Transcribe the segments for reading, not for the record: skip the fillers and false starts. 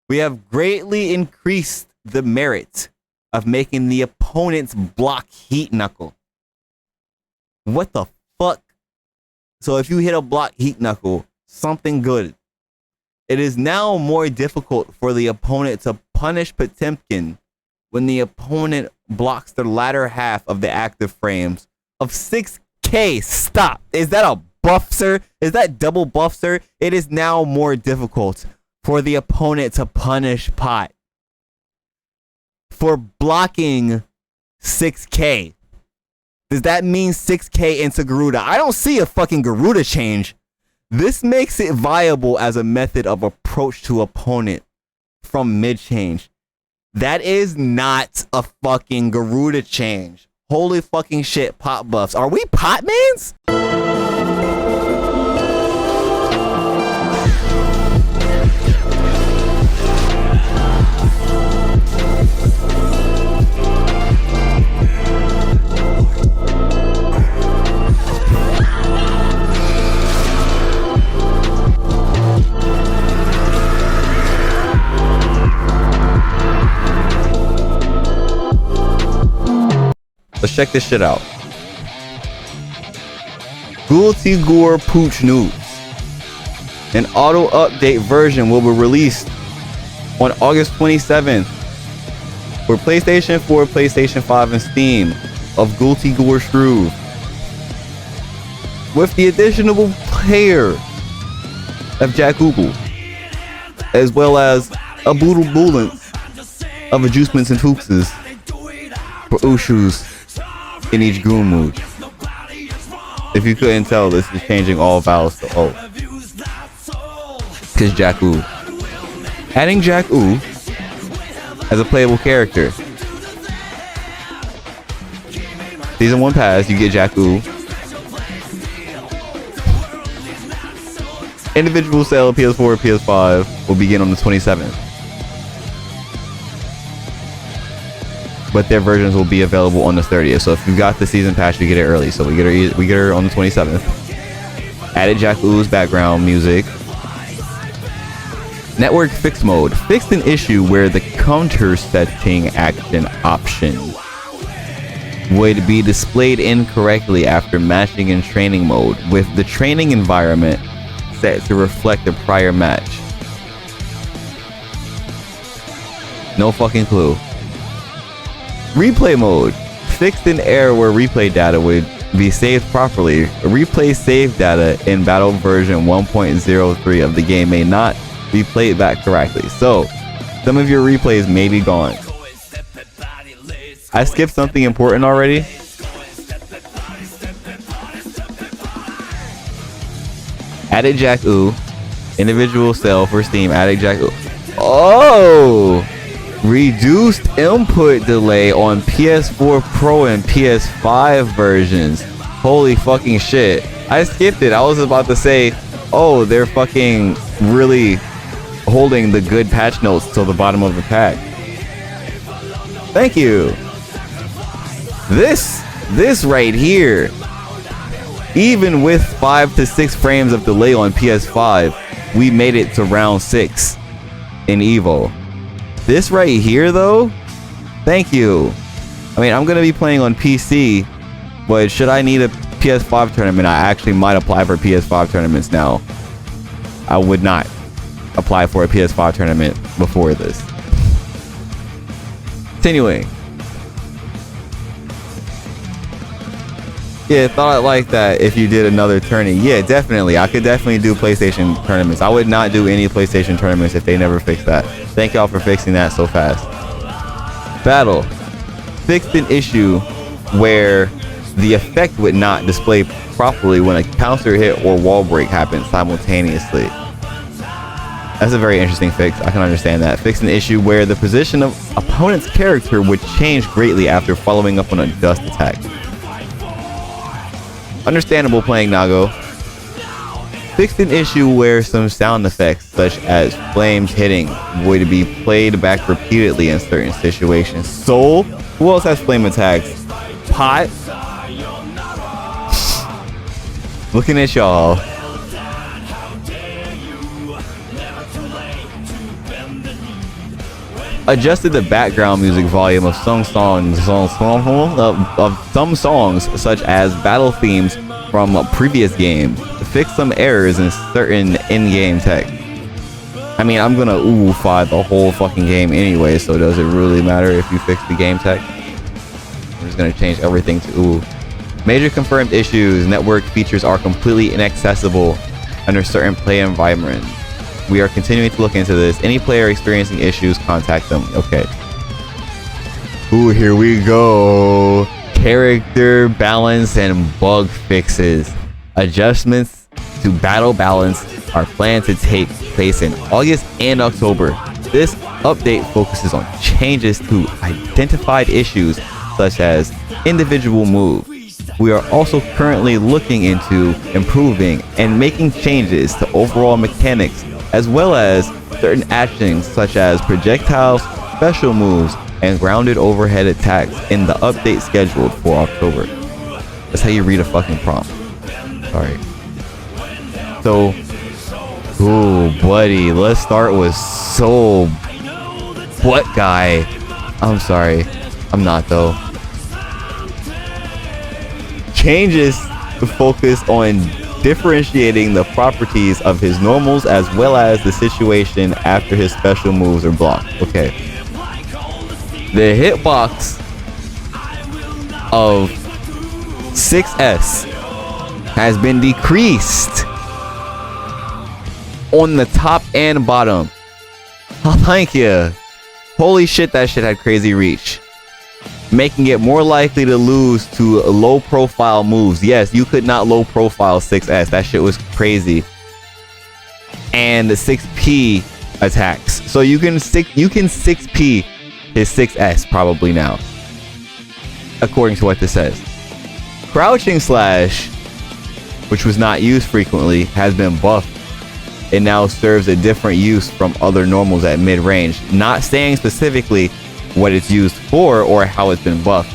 We have greatly increased the merit of making the opponent's block heat knuckle. What the fuck? So if you hit a block heat knuckle, something good. It is now more difficult for the opponent to punish POTEMPKIN when the opponent blocks the latter half of the active frames of 6K. Stop. Is that a buff, sir? Is that double buff, sir? It is now more difficult for the opponent to punish Pot for blocking 6K. Does that mean 6K into Garuda? I don't see a fucking Garuda change. This makes it viable as a method of approach to opponent from mid change. That is not a fucking Garuda change. Holy fucking shit, Pot buffs. Are we Pot mans? Let's check this shit out. Gultigor Pooch News. An auto update version will be released on August 27th for PlayStation 4, PlayStation 5, and Steam of Gultigor Shrew, with the additional player of Jack Google, as well as a boodle bulance of adjustments and hookses for Ushus in each goon mood. If you couldn't tell, this is changing all vowels to O. Because Jack Ooh. Adding Jack Ooh as a playable character. Season 1 pass, you get Jack Ooh. Individual sale of PS4 and PS5 will begin on the 27th. But their versions will be available on the 30th. So if you got the season pass, you get it early. So we get her on the 27th. Added Jack Oo's background music. Network fix mode. Fixed an issue where the counter setting action option would be displayed incorrectly after matching in training mode, with the training environment set to reflect the prior match. No fucking clue. Replay mode. Fixed an error where replay data would be saved properly. Replay save data in battle version 1.03 of the game may not be played back correctly. So, some of your replays may be gone. I skipped something important already. Added Jack Ooh. Individual sale for Steam. Added Jack Ooh. Oh! Reduced input delay on PS4 Pro and PS5 versions. Holy fucking shit. I skipped it. I was about to say, oh, they're fucking really holding the good patch notes till the bottom of the pack. Thank you. This right here, even with 5 to 6 frames of delay on PS5, we made it to round 6 in Evo. This right here, though, thank you. I mean, I'm going to be playing on PC, but should I need a PS5 tournament, I actually might apply for PS5 tournaments now. I would not apply for a PS5 tournament before this. Continuing. Yeah, thought like that if you did another tourney. Yeah, definitely. I could definitely do PlayStation tournaments. I would not do any PlayStation tournaments if they never fixed that. Thank y'all for fixing that so fast. Battle. Fixed an issue where the effect would not display properly when a counter hit or wall break happens simultaneously. That's a very interesting fix. I can understand that. Fixed an issue where the position of opponent's character would change greatly after following up on a dust attack. Understandable playing Nago. Fixed an issue where some sound effects such as flames hitting would be played back repeatedly in certain situations. Soul? Who else has flame attacks? Pot? Looking at y'all. adjusted the background music volume of some songs such as battle themes from previous games to fix some errors in certain in-game tech. I mean, I'm gonna ooh-fy the whole fucking game anyway, so does it really matter if you fix the game tech? I'm just gonna change everything to ooh. Major confirmed issues. Network features are completely inaccessible under certain play environments. We are continuing to look into this. Any player experiencing issues, contact them. Okay. Ooh, here we go. Character balance and bug fixes. Adjustments to battle balance are planned to take place in August and October. This update focuses on changes to identified issues such as individual moves. We are also currently looking into improving and making changes to overall mechanics, as well as certain actions such as projectiles, special moves, and grounded overhead attacks in the update scheduled for October. That's how you read a fucking prompt. Sorry. So, ooh, buddy, let's start with Soul Butt Guy. I'm sorry. I'm not though. Changes to focus on differentiating the properties of his normals as well as the situation after his special moves are blocked. Okay. The hitbox of 6S has been decreased on the top and bottom. Oh, thank you. Holy shit, that shit had crazy reach. Making it more likely to lose to low profile moves. Yes, you could not low profile 6S. That shit was crazy. And the 6P attacks. So you can 6P his 6S probably now, according to what this says. Crouching slash, which was not used frequently, has been buffed. It now serves a different use from other normals at mid-range, not saying specifically what it's used for or how it's been buffed.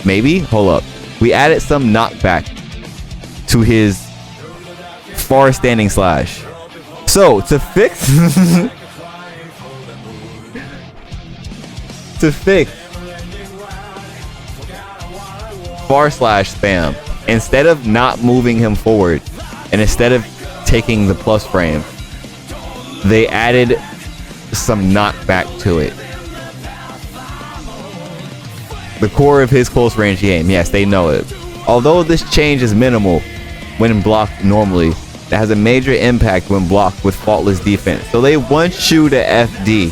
Maybe? Hold up. We added some knockback to his far standing slash. So to fix far slash spam, instead of not moving him forward and instead of taking the plus frame, they added some knockback to it. The core of his close range game. Yes, they know it. Although this change is minimal when blocked normally, it has a major impact when blocked with faultless defense. So they want you to FD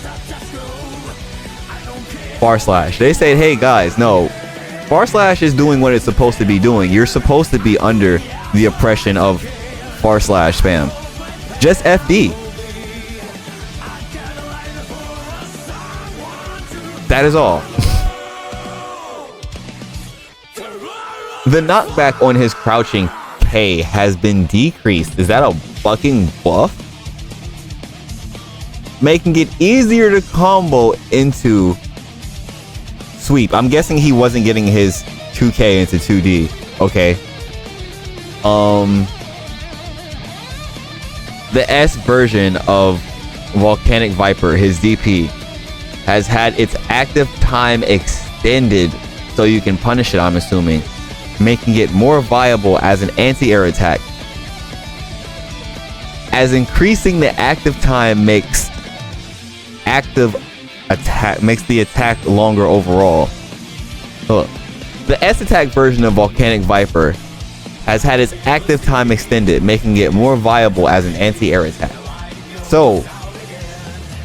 far slash. They say, hey guys, no, far slash is doing what it's supposed to be doing. You're supposed to be under the oppression of far slash spam. Just FD. That is all. The knockback on his crouching K has been decreased. Is that a fucking buff? Making it easier to combo into sweep. I'm guessing he wasn't getting his 2K into 2D. Okay. The S version of Volcanic Viper, his DP, has had its active time extended so you can punish it, I'm assuming, making it more viable as an anti-air attack. As increasing the active time makes the attack longer overall. Look, the S attack version of Volcanic Viper has had its active time extended, making it more viable as an anti-air attack. So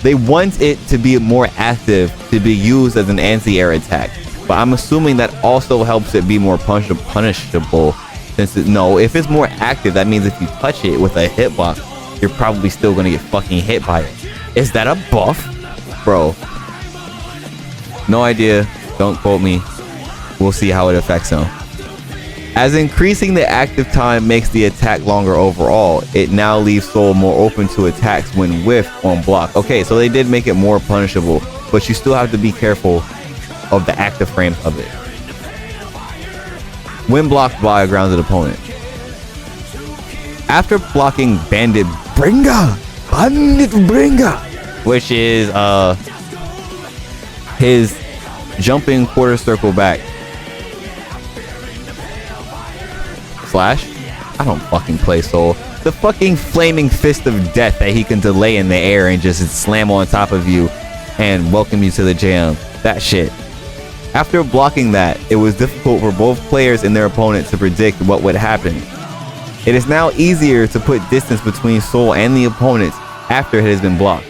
they want it to be more active to be used as an anti-air attack. But I'm assuming that also helps it be more punishable. Since if it's more active, that means if you touch it with a hitbox, you're probably still gonna get fucking hit by it. Is that a buff? Bro. No idea. Don't quote me. We'll see how it affects him. As increasing the active time makes the attack longer overall, it now leaves Soul more open to attacks when whiffed on block. Okay, so they did make it more punishable, but you still have to be careful of the active frames of it when blocked by a grounded opponent. After blocking Bandit Bringer, which is his jumping quarter circle back slash. I don't fucking play Soul. The fucking flaming fist of death that he can delay in the air and just slam on top of you and welcome you to the jam. That shit. After blocking that, it was difficult for both players and their opponent to predict what would happen. It is now easier to put distance between Soul and the opponent after it has been blocked,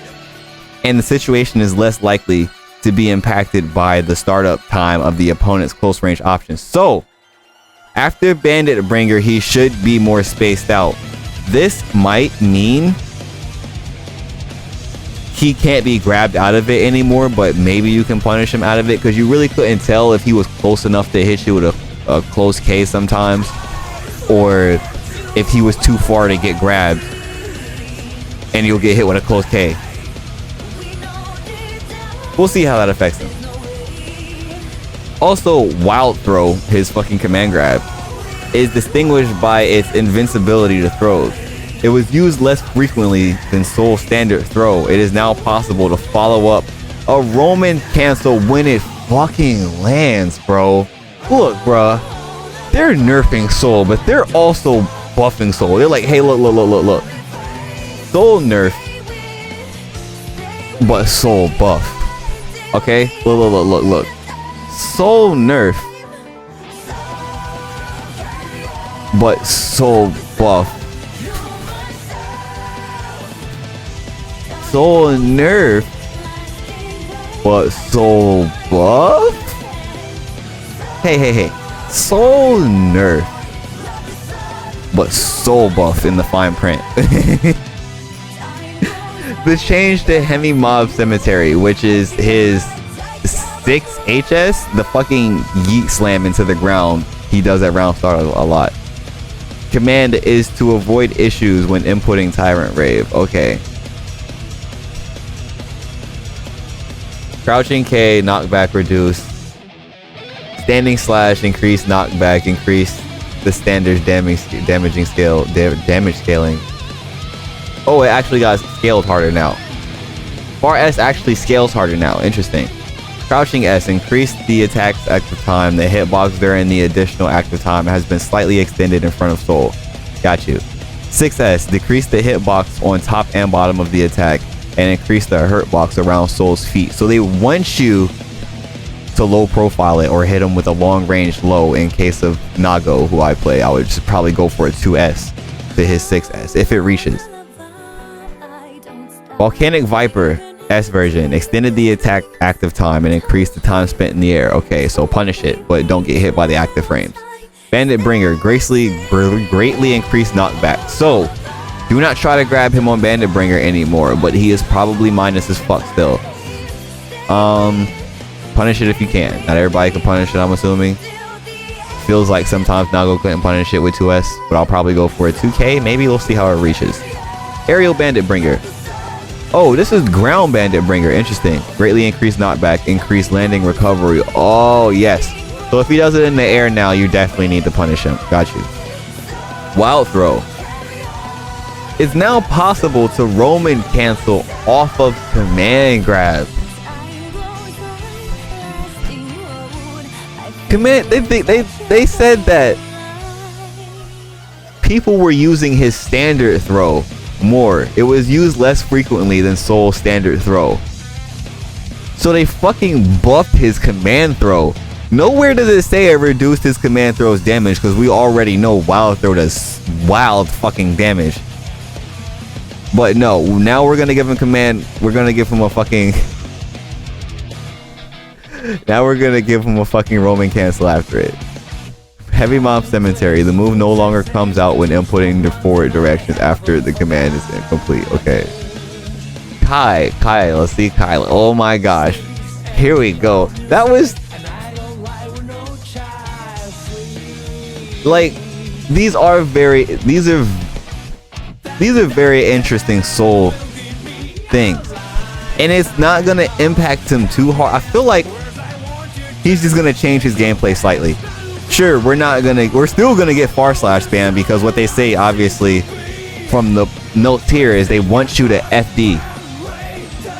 and the situation is less likely to be impacted by the startup time of the opponent's close range options. So, after Bandit Bringer, he should be more spaced out. This might mean he can't be grabbed out of it anymore, but maybe you can punish him out of it, because you really couldn't tell if he was close enough to hit you with a close K sometimes, or if he was too far to get grabbed and you'll get hit with a close K. We'll see how that affects him. Also, Wild Throw, his fucking command grab, is distinguished by its invincibility to throws. It was used less frequently than Soul's standard throw. It is now possible to follow up a Roman cancel when it fucking lands, bro. Look, bruh. They're nerfing Soul, but they're also buffing Soul. They're like, hey, look. Soul nerf, but Soul buff. Okay? Look. Soul nerf, but Soul buff. Soul nerf, but Soul buff? Hey. Soul nerf, but Soul buff in the fine print. The change to Heavy Mob Cemetery, which is his 6 HS, the fucking yeet slam into the ground he does at round start a lot. Command is to avoid issues when inputting Tyrant Rave. Okay. Crouching K, knockback reduce. Standing slash, increase knockback, increase the standard damage scaling. Oh, it actually got scaled harder now. Bar S actually scales harder now. Interesting. Crouching S, increase the attack's active time. The hitbox during the additional active time has been slightly extended in front of Soul. Got you. 6S, decrease the hitbox on top and bottom of the attack and increase the hurt box around Soul's feet. So they want you to low profile it or hit him with a long range low. In case of Nago, who I play, I would just probably go for a 2S to his 6S if it reaches. Volcanic Viper S version, extended the attack active time and increased the time spent in the air. Okay, so punish it, but don't get hit by the active frames. Bandit Bringer, greatly increased knockback. So, do not try to grab him on Bandit Bringer anymore, but he is probably minus as fuck still. Punish it if you can. Not everybody can punish it, I'm assuming. Feels like sometimes Nago couldn't punish it with 2S, but I'll probably go for a 2K. Maybe we'll see how it reaches. Aerial Bandit Bringer. Oh, this is Ground Bandit Bringer. Interesting. Greatly increased knockback, increased landing recovery. Oh, yes. So if he does it in the air now, you definitely need to punish him. Got you. Wild Throw. It's now possible to Roman cancel off of command grab. Command, they said that people were using his standard throw more. It was used less frequently than Soul's standard throw. So they fucking buffed his command throw. Nowhere does it say it reduced his command throw's damage, because we already know Wild Throw does wild fucking damage. But no, now we're gonna give him command. We're gonna give him a fucking now we're gonna give him a fucking Roman cancel after it. Heavy Mob Cemetery. The move no longer comes out when inputting the forward directions after the command is incomplete. Okay. Kai, let's see Kai. Oh my gosh. Here we go. That was like, these are very interesting Soul things. And it's not gonna impact him too hard. I feel like he's just gonna change his gameplay slightly. Sure, we're still gonna get far slash spam, because what they say obviously from the notes here is they want you to FD.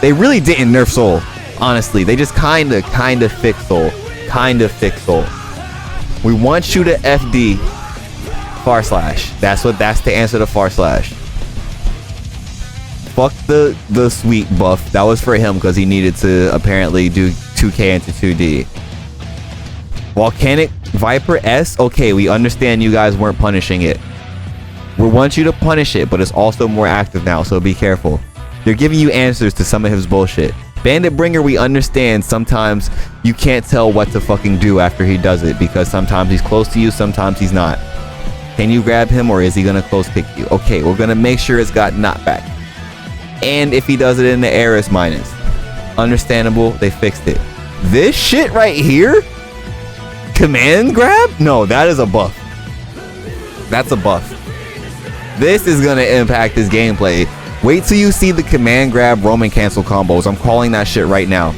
They really didn't nerf Soul. Honestly, they just kind of fix Soul. Kind of fix Soul. We want you to FD far slash. That's the answer to far slash. Fuck the sweet buff. That was for him because he needed to apparently do 2K into 2D. Volcanic Viper S. Okay, we understand you guys weren't punishing it. We want you to punish it, but it's also more active now, so be careful. They're giving you answers to some of his bullshit. Bandit Bringer, we understand sometimes you can't tell what to fucking do after he does it because sometimes he's close to you, sometimes he's not. Can you grab him or is he gonna close kick you? Okay, we're gonna make sure it's got knockback. And if he does it in the air, it's minus. Understandable, they fixed it. This shit right here? Command grab? No, that is a buff. That's a buff. This is gonna impact his gameplay. Wait till you see the command grab Roman cancel combos. I'm calling that shit right now.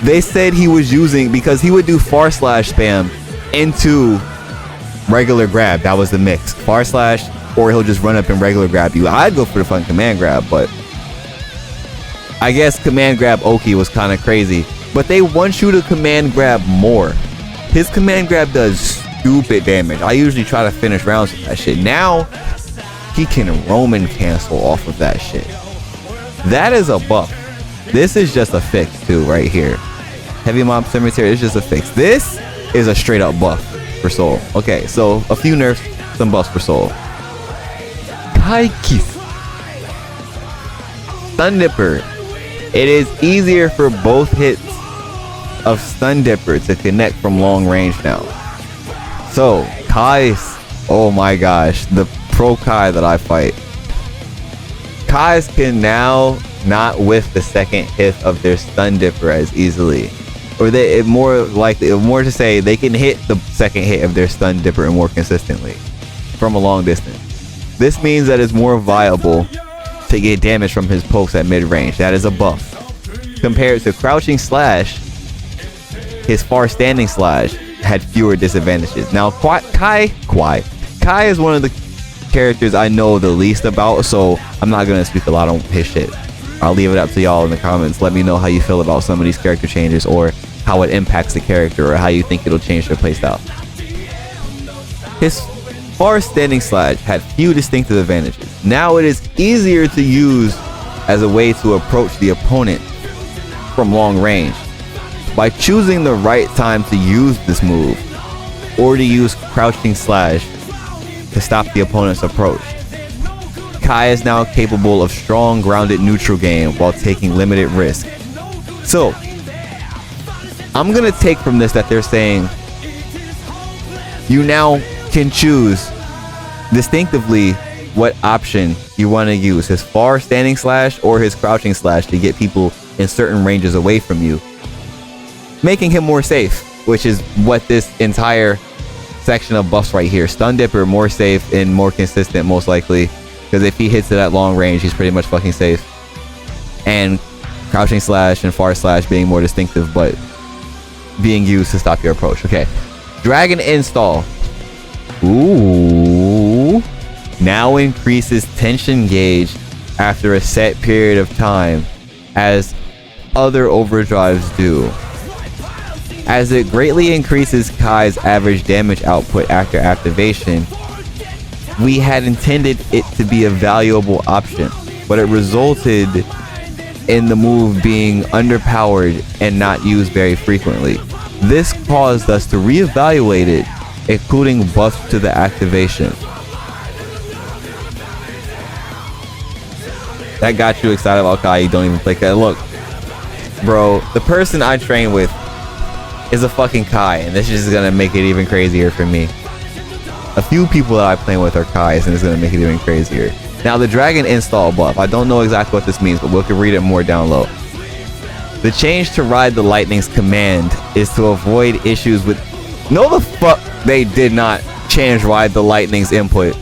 They said he was using, because he would do far slash spam into regular grab. That was the mix. Far slash, or he'll just run up and regular grab you. I'd go for the fun command grab, but I guess command grab Oki was kind of crazy. But they want you to command grab more. His command grab does stupid damage. I usually try to finish rounds with that shit. Now he can Roman cancel off of that shit. That is a buff. This is just a fix too right here. Heavy Mob Cemetery is just a fix. This is a straight up buff for Soul. Okay, so a few nerfs, some buffs for Soul. Kaikis. Stun Dipper. It is easier for both hits of Stun Dipper to connect from long range now. So Kai's, oh my gosh, the pro Kai that I fight. Kai's can now not whiff the second hit of their Stun Dipper as easily. Or they more to say they can hit the second hit of their Stun Dipper more consistently from a long distance. This means that it's more viable to get damage from his pokes at mid-range. That is a buff. Compared to Crouching Slash, his far standing slash had fewer disadvantages. Now Kai is one of the characters I know the least about, so I'm not gonna speak a lot on his shit. I'll leave it up to y'all in the comments. Let me know how you feel about some of these character changes, or how it impacts the character, or how you think it'll change their playstyle. His far standing slash had few distinctive advantages. Now it is easier to use as a way to approach the opponent from long range. By choosing the right time to use this move, or to use Crouching Slash to stop the opponent's approach, Kai is now capable of strong grounded neutral game while taking limited risk. So I'm gonna take from this that they're saying you now can choose distinctively what option you want to use, his far standing slash or his crouching slash, to get people in certain ranges away from you, making him more safe, which is what this entire section of buffs right here. Stun Dipper more safe and more consistent, most likely, because if he hits it at long range, he's pretty much fucking safe. And crouching slash and far slash being more distinctive, but being used to stop your approach. Okay, Dragon Install. Ooh, now increases tension gauge after a set period of time, as other overdrives do. As it greatly increases Kai's average damage output after activation, we had intended it to be a valuable option, but it resulted in the move being underpowered and not used very frequently. This caused us to reevaluate it, including buffs to the activation. That got you excited about Kai, you don't even play Kai. Look, bro, the person I train with is a fucking Kai, and this is just gonna make it even crazier for me. A few people that I play with are Kais, and it's gonna make it even crazier. Now, the Dragon Install buff, I don't know exactly what this means, but we can read it more down low. The change to Ride the Lightning's command is to avoid issues with... No, the fuck they did not change Ride the Lightning's input.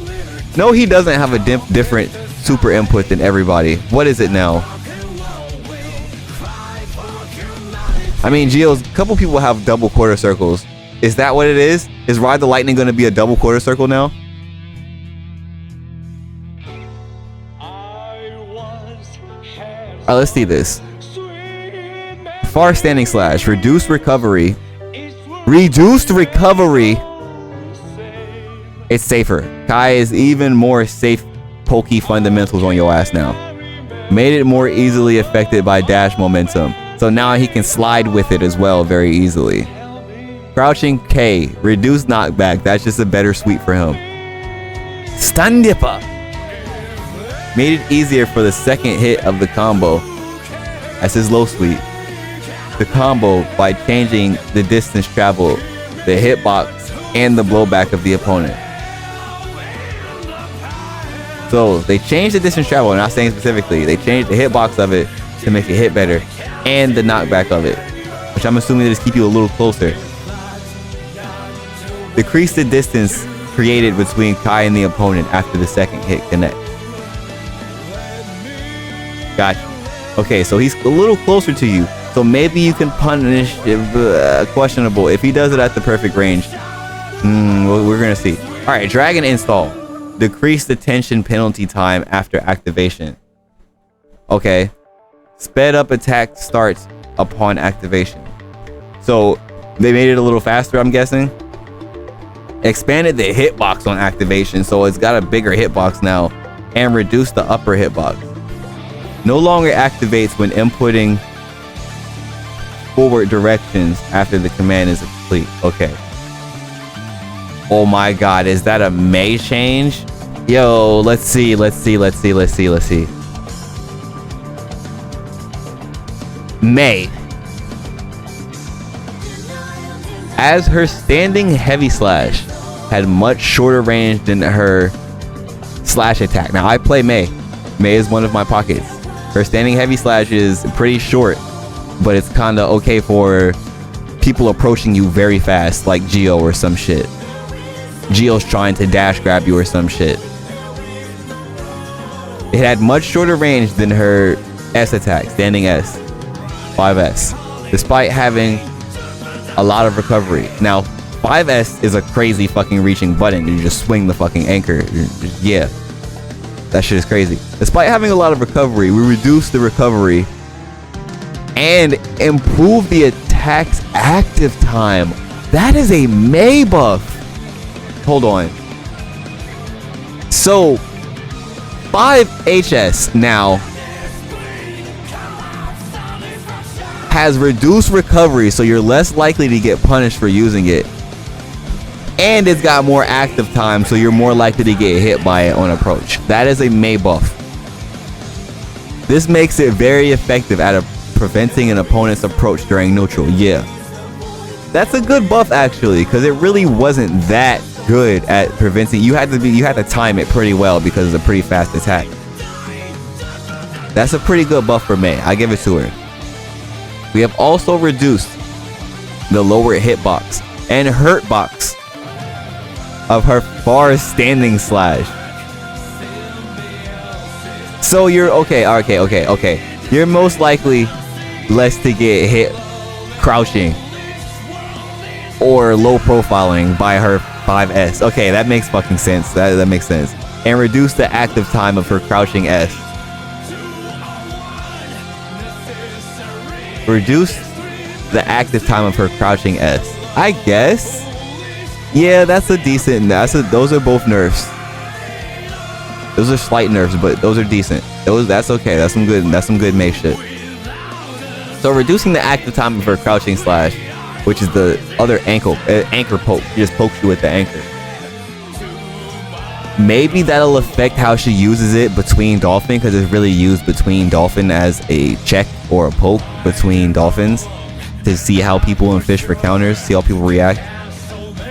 No, he doesn't have a different super input than everybody. What is it now? I mean, Geo's, a couple people have double quarter circles. Is that what it is? Is Ride the Lightning going to be a double quarter circle now? Alright, let's see this. Far standing slash. Reduced recovery. Reduced recovery. It's safer. Kai is even more safe pokey fundamentals on your ass now. Made it more easily affected by dash momentum. So now he can slide with it as well very easily. Crouching K. Reduced knockback. That's just a better sweep for him. Stun Dipper. Made it easier for the second hit of the combo. That's his low sweep. The combo by changing the distance travel, the hitbox, and the blowback of the opponent. So they changed the distance travel, I'm not saying specifically. They changed the hitbox of it to make it hit better, and the knockback of it, which I'm assuming they just keep you a little closer. Decrease the distance created between Kai and the opponent after the second hit connect. Gotcha. Okay, so he's a little closer to you. So maybe you can punish questionable. If he does it at the perfect range, we're going to see. All right, Dragon install. Decrease the tension penalty time after activation. Okay. Sped up attack starts upon activation. So they made it a little faster, I'm guessing. Expanded the hitbox on activation, so it's got a bigger hitbox now, and reduced the upper hitbox. No longer activates when inputting forward directions after the command is complete. Okay. Oh my god, is that a May change? Yo, let's see. May. As her standing heavy slash had much shorter range than her slash attack. Now I play May. May is one of my pockets. Her standing heavy slash is pretty short, but it's kinda okay for people approaching you very fast, like Geo or some shit. Geo's trying to dash grab you or some shit. It had much shorter range than her S attack, standing S, 5S, despite having a lot of recovery. Now, 5S is a crazy fucking reaching button. You just swing the fucking anchor. Yeah, that shit is crazy. Despite having a lot of recovery, we reduced the recovery and improved the attack's active time. That is a May buff. Hold on. So 5HS now has reduced recovery, so you're less likely to get punished for using it. And it's got more active time, so you're more likely to get hit by it on approach. That is a May buff. This makes it very effective at preventing an opponent's approach during neutral. Yeah. That's a good buff actually, because it really wasn't that good at preventing. You had to time it pretty well because it's a pretty fast attack. That's a pretty good buff for May. I give it to her. We have also reduced the lower hitbox and hurt box of her far standing slash. So you're okay. You're most likely less to get hit crouching or low profiling by her 5S. Okay, that makes fucking sense. That makes sense. And reduce the active time of her crouching S. Reduce the active time of her crouching S. I guess. Yeah, that's a decent. Those are both nerfs. Those are slight nerfs, but those are decent. That's okay. That's some good May shit. So reducing the active time of her crouching slash, which is the other anchor poke. She just pokes you with the anchor. Maybe that'll affect how she uses it between dolphin, because it's really used between dolphin as a check or a poke between dolphins to see how people in fish for counters, see how people react.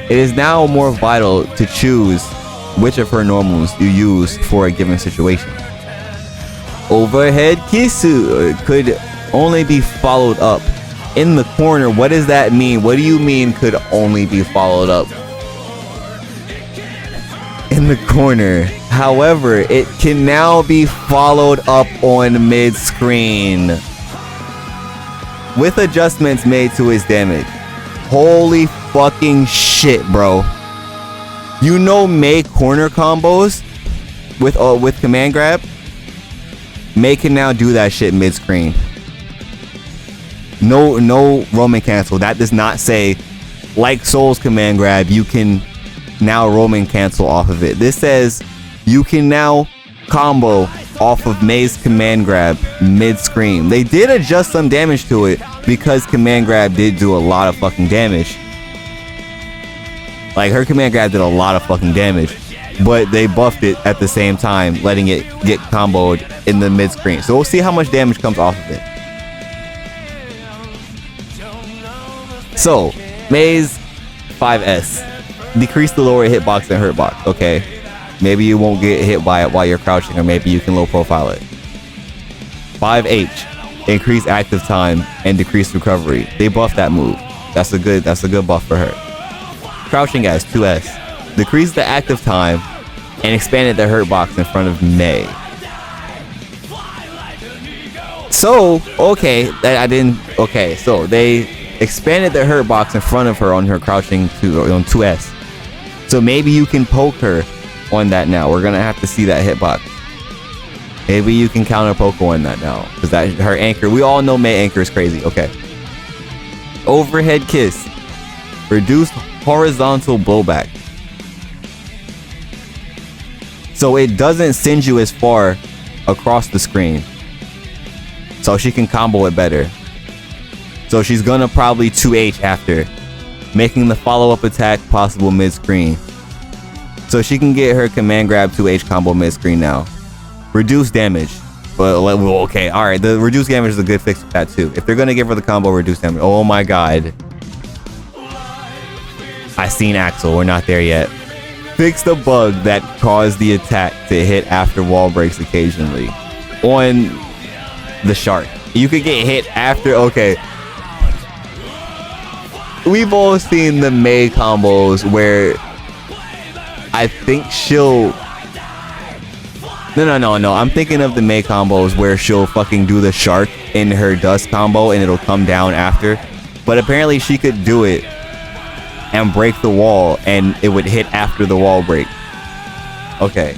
It is now more vital to choose which of her normals you use for a given situation. Overhead Kisu could only be followed up in the corner. What does that mean? What do you mean could only be followed up in the corner? However, it can now be followed up on mid-screen with adjustments made to its damage. Holy fucking shit, bro. You know May corner combos with command grab? May can now do that shit mid-screen. No roaming cancel. That does not say, like Soul's command grab, you can now roaming cancel off of it. This says you can now combo off of Mei's command grab mid-screen. They did adjust some damage to it because command grab did do a lot of fucking damage. Like, her command grab did a lot of fucking damage, but they buffed it at the same time, letting it get comboed in the mid-screen. So we'll see how much damage comes off of it. So, Mei's 5S. Decrease the lower hitbox and hurtbox. Okay. Maybe you won't get hit by it while you're crouching, or maybe you can low profile it. 5H. Increase active time and decrease recovery. They buffed that move. That's a good buff for her. Crouching S, 2S. Decrease the active time and expanded the hurtbox in front of Mei. So, okay, so they expanded the hurtbox in front of her on her crouching on 2S. So maybe you can poke her on that now. We're gonna have to see that hitbox. Maybe you can counter poke on that now, because that her anchor. We all know Mei anchor is crazy. Okay. Overhead kiss. Reduced horizontal blowback. So it doesn't send you as far across the screen. So she can combo it better. So she's gonna probably 2H after, making the follow-up attack possible mid-screen. So she can get her command grab 2H combo mid-screen now. Reduce damage. But okay, alright, the reduced damage is a good fix with that too. If they're gonna give her the combo reduced damage. Oh my god. I seen Axel, we're not there yet. Fix the bug that caused the attack to hit after wall breaks occasionally. On the shark. You could get hit after, okay. We've all seen the Mei combos where I think she'll... No. I'm thinking of the Mei combos where she'll fucking do the shark in her dust combo and it'll come down after. But apparently she could do it and break the wall and it would hit after the wall break. Okay.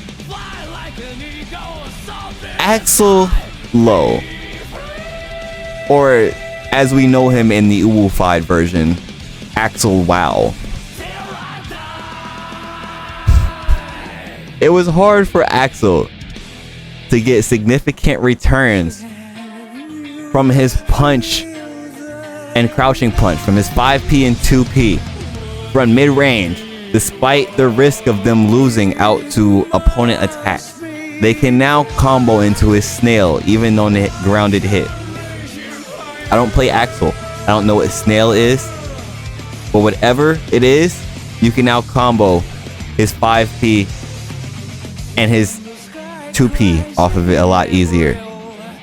Axel Low. Or as we know him in the Uwu-fied version, Axel Wow. It was hard for Axel to get significant returns from his punch and crouching punch, from his 5P and 2P from mid-range, despite the risk of them losing out to opponent attacks. They can now combo into his snail even on the grounded hit. I don't play Axel. I don't know what snail is, but whatever it is, you can now combo his 5P and his 2P off of it a lot easier.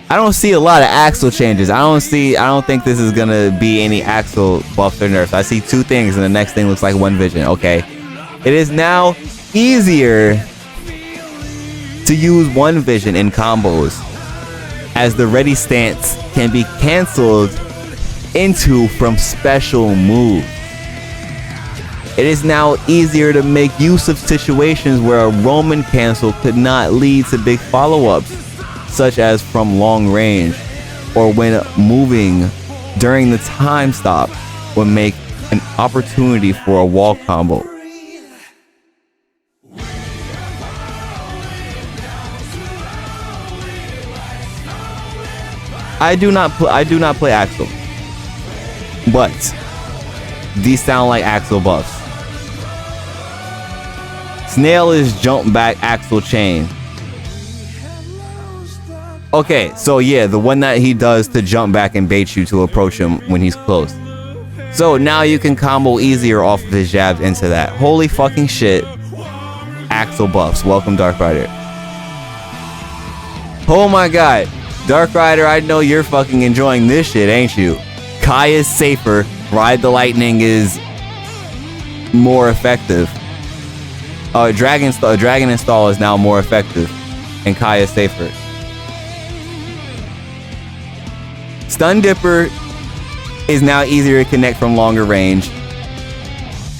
I don't see a lot of Axel changes. I don't think this is gonna be any Axel buffs or nerfs. I see two things and the next thing looks like one vision. Okay. It is now easier to use one vision in combos, as the ready stance can be cancelled into from special moves. It is now easier to make use of situations where a Roman cancel could not lead to big follow-ups, such as from long range, or when moving during the time stop would make an opportunity for a wall combo. I do not play Axel, but these sound like Axel buffs. Snail is jump back Axel chain. Okay, so yeah, the one that he does to jump back and bait you to approach him when he's close. So now you can combo easier off of his jabs into that. Holy fucking shit. Axel buffs. Welcome, Dark Rider. Oh my god. Dark Rider, I know you're fucking enjoying this shit, ain't you? Kai is safer. Ride the Lightning is more effective. Dragon Install is now more effective, and Kai is safer. Stun Dipper is now easier to connect from longer range.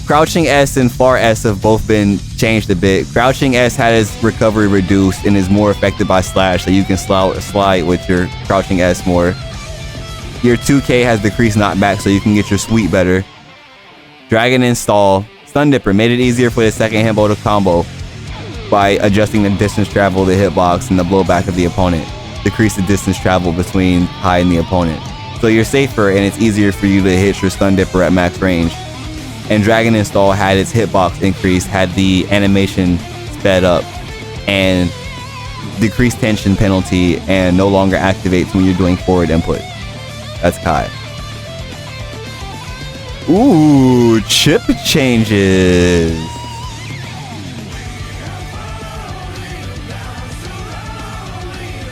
Crouching S and Far S have both been changed a bit. Crouching S had his recovery reduced and is more affected by slash, so you can slide with your Crouching S more. Your 2K has decreased knockback, so you can get your sweep better. Dragon Install. Stun Dipper made it easier for the second hitbox to combo by adjusting the distance travel of the hitbox and the blowback of the opponent. Decrease the distance travel between Kai and the opponent. So you're safer and it's easier for you to hit your Stun Dipper at max range. And Dragon Install had its hitbox increased, had the animation sped up, and decreased tension penalty, and no longer activates when you're doing forward input. That's Kai. Ooh, Chip Changes.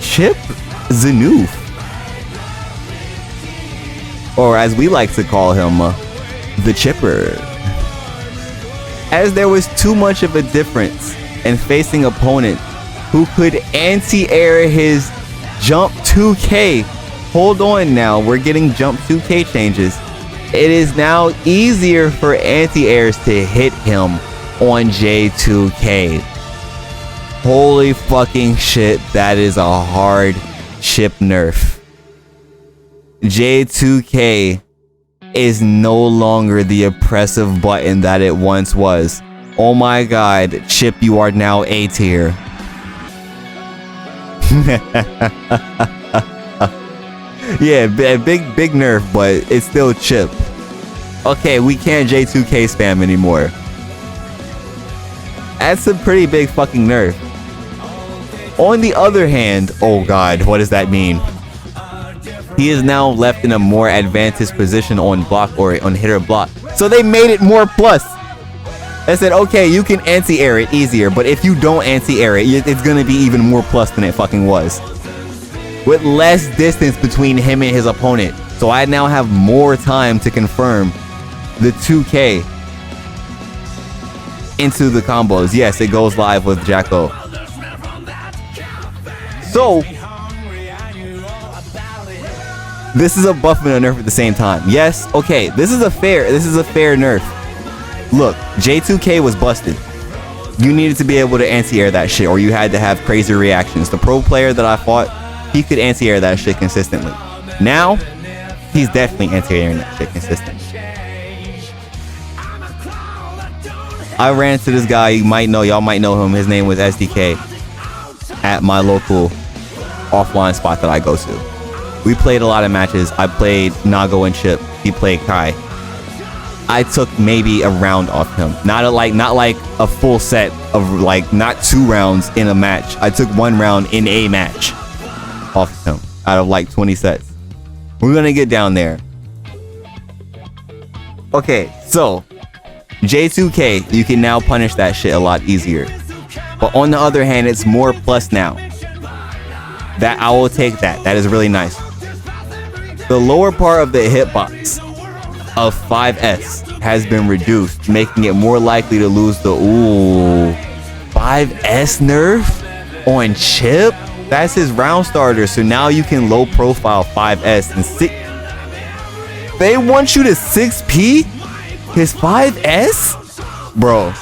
Chip Zanoof. Or as we like to call him, the Chipper. As there was too much of a difference in facing opponents who could anti-air his jump 2K. Hold on now, we're getting jump 2K changes. It is now easier for anti-airs to hit him on J2K. Holy fucking shit, that is a hard chip nerf. J2K is no longer the oppressive button that it once was. Oh my god, Chip, you are now A tier. Yeah, big nerf, but it's still Chip. Okay, we can't J2K spam anymore. That's a pretty big fucking nerf. On the other hand, oh god, what does that mean? He is now left in a more advantageous position on block or on hitter block. So they made it more plus. They said, okay, you can anti-air it easier, but if you don't anti-air it, it's gonna be even more plus than it fucking was. With less distance between him and his opponent. So I now have more time to confirm the 2K into the combos. Yes, it goes live with Jacko. So this is a buff and a nerf at the same time. Yes, okay, this is a fair nerf. Look, J2K was busted. You needed to be able to anti-air that shit, or you had to have crazy reactions. The pro player that I fought, he could anti-air that shit consistently. Now, he's definitely anti-airing that shit consistently. I ran into this guy, y'all might know him. His name was SDK at my local offline spot that I go to. We played a lot of matches. I played Nago and Chip. He played Kai. I took maybe a round off him. Not like a full set of not 2 rounds in a match. I took 1 round in a match off him out of 20 sets. We're gonna get down there. Okay, so J2K, you can now punish that shit a lot easier. But on the other hand, it's more plus now. That I will take that. That is really nice. The lower part of the hitbox of 5S has been reduced, making it more likely to lose the 5S nerf on Chip. That's his round starter, so now you can low profile 5S and 6. They want you to 6P his 5S? Bro.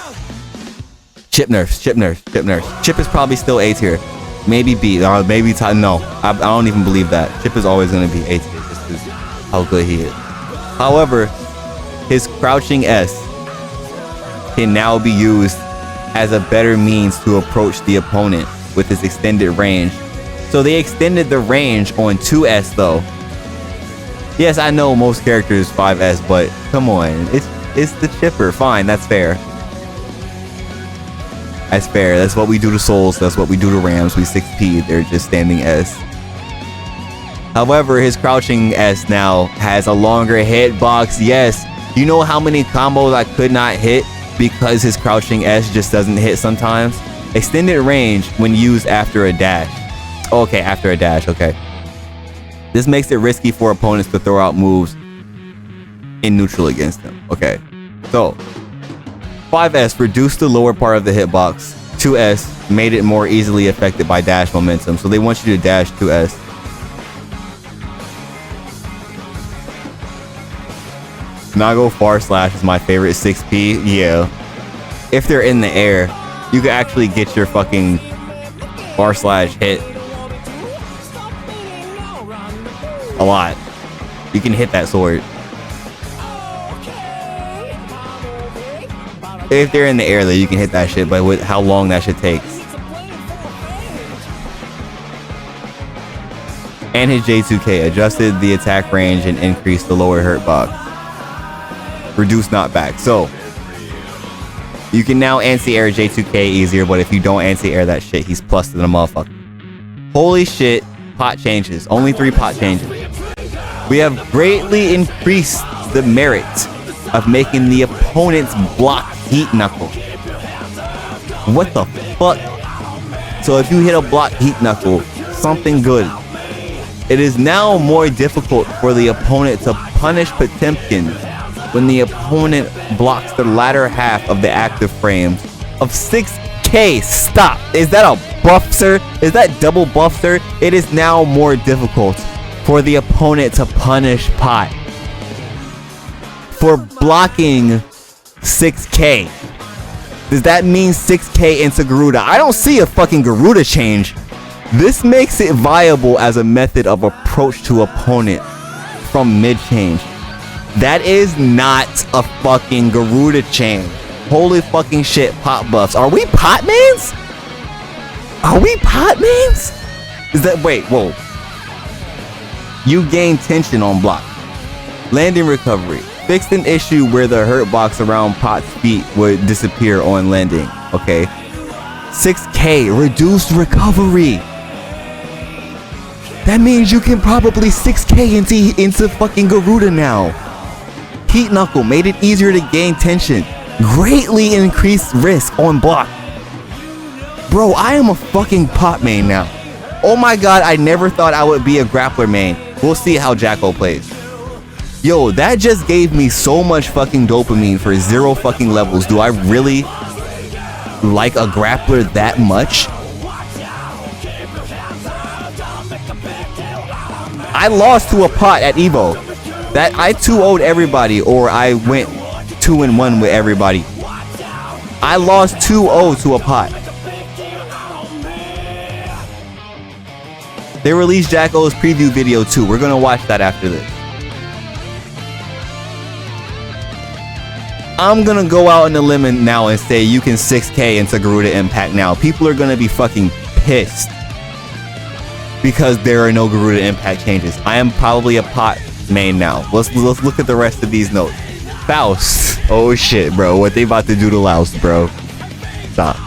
Chip nerfs. Chip is probably still A tier. Maybe B, or maybe no. I don't even believe that. Chip is always going to be A tier just because how good he is. However, his crouching S can now be used as a better means to approach the opponent with his extended range. So they extended the range on 2S though. Yes, I know most characters 5S, but come on, it's the Chipper. Fine, that's fair. That's fair. That's what we do to Souls. That's what we do to Rams. We 6P. They're just standing S. However, his crouching S now has a longer hitbox. Yes. You know how many combos I could not hit because his crouching S just doesn't hit sometimes? Extended range when used after a dash. Okay, after a dash. Okay. This makes it risky for opponents to throw out moves in neutral against him. Okay. So 5S reduced the lower part of the hitbox. 2S made it more easily affected by dash momentum. So they want you to dash 2S. Nago far slash is my favorite 6P. Yeah. If they're in the air, you can actually get your fucking far slash hit a lot. You can hit that sword. If they're in the air, though, you can hit that shit, but with how long that shit takes. And his J2K adjusted the attack range and increased the lower hurt box. Reduced knockback. So, you can now anti-air J2K easier, but if you don't anti-air that shit, he's plus to the motherfucker. Holy shit, pot changes. Only 3 pot changes. We have greatly increased the merit of making the opponent's block heat knuckle. What the fuck? So if you hit a block heat knuckle, something good. It is now more difficult for the opponent to punish POTEMPKIN when the opponent blocks the latter half of the active frames of 6K. Stop. Is that a buff, sir? Is that double buff, sir? It is now more difficult for the opponent to punish Pot for blocking 6K. Does that mean 6K into Garuda? I don't see a fucking Garuda change. This makes it viable as a method of approach to opponent from mid change. That is not a fucking Garuda change. Holy fucking shit, pot buffs. Are we pot mans? Are we pot mans? Is that, wait, whoa. You gain tension on block. Landing recovery. Fixed an issue where the hurt box around Pot's feet would disappear on landing. Okay. 6K, reduced recovery. That means you can probably 6K into fucking Garuda now. Heat Knuckle made it easier to gain tension. Greatly increased risk on block. Bro, I am a fucking pot main now. Oh my god, I never thought I would be a grappler main. We'll see how Jacko plays. Yo, that just gave me so much fucking dopamine for 0 fucking levels. Do I really like a grappler that much? I lost to a pot at Evo. That I 2-0'd everybody, or I went 2-1 with everybody. I lost 2-0 to a pot. They released Jacko's preview video too. We're gonna watch that after this. I'm gonna go out on the limb now and say you can 6K into Garuda Impact now. People are gonna be fucking pissed because there are no Garuda Impact changes. I am probably a pot main now. Let's look at the rest of these notes. Faust. Oh shit, bro. What they about to do to Laos, bro? Stop.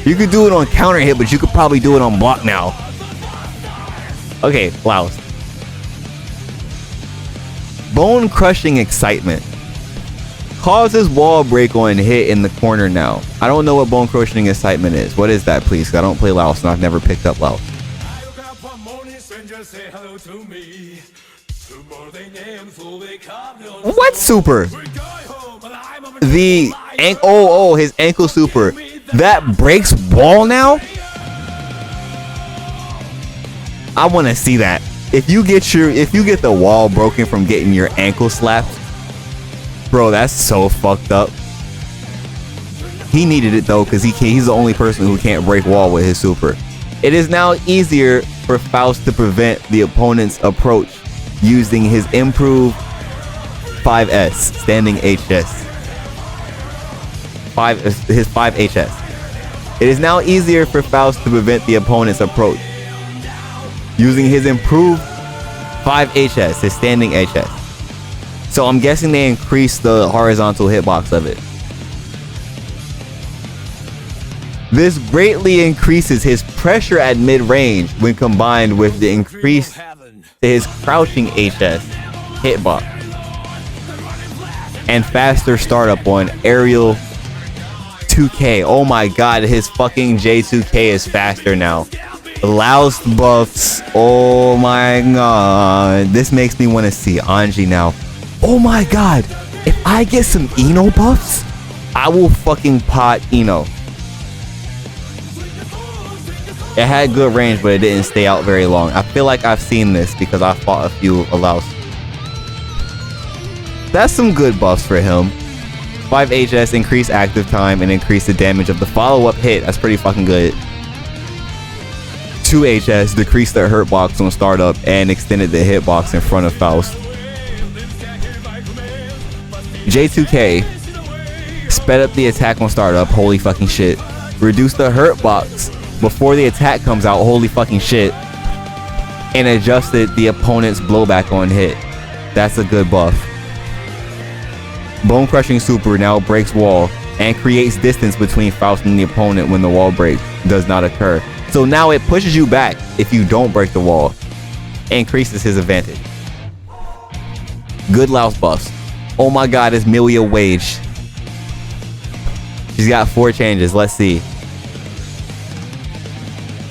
You could do it on counter hit, but you could probably do it on block now. Okay, Laos. Bone crushing excitement. Causes wall break on hit in the corner now. I don't know what bone crushing excitement is. What is that, please? 'Cause I don't play Laos and I've never picked up Laos. What super? The his ankle super. That breaks wall now? I want to see that. If you get the wall broken from getting your ankle slapped, bro, that's so fucked up. He needed it though, because he's the only person who can't break wall with his super. It is now easier for Faust to prevent the opponent's approach using his improved 5S standing HS. His 5HS. It is now easier for Faust to prevent the opponent's approach using his improved 5HS, his standing HS. So I'm guessing they increased the horizontal hitbox of it. This greatly increases his pressure at mid-range when combined with the increase to his crouching HS hitbox and faster startup on aerial 2K. Oh my god, his fucking J2K is faster now. Laos buffs. Oh my god. This makes me want to see Angie now. Oh my god. If I get some Eno buffs, I will fucking pot Eno. It had good range, but it didn't stay out very long. I feel like I've seen this because I fought a few Laos. That's some good buffs for him. 5 HS, increase active time, and increase the damage of the follow-up hit. That's pretty fucking good. J2HS decreased the hurt box on startup and extended the hitbox in front of Faust. J2K sped up the attack on startup, holy fucking shit. Reduced the hurt box before the attack comes out, holy fucking shit. And adjusted the opponent's blowback on hit. That's a good buff. Bone Crushing Super now breaks wall and creates distance between Faust and the opponent when the wall break does not occur. So now it pushes you back if you don't break the wall. Increases his advantage. Good Louse buffs. Oh my god, it's Milia Wage. She's got 4 changes. Let's see.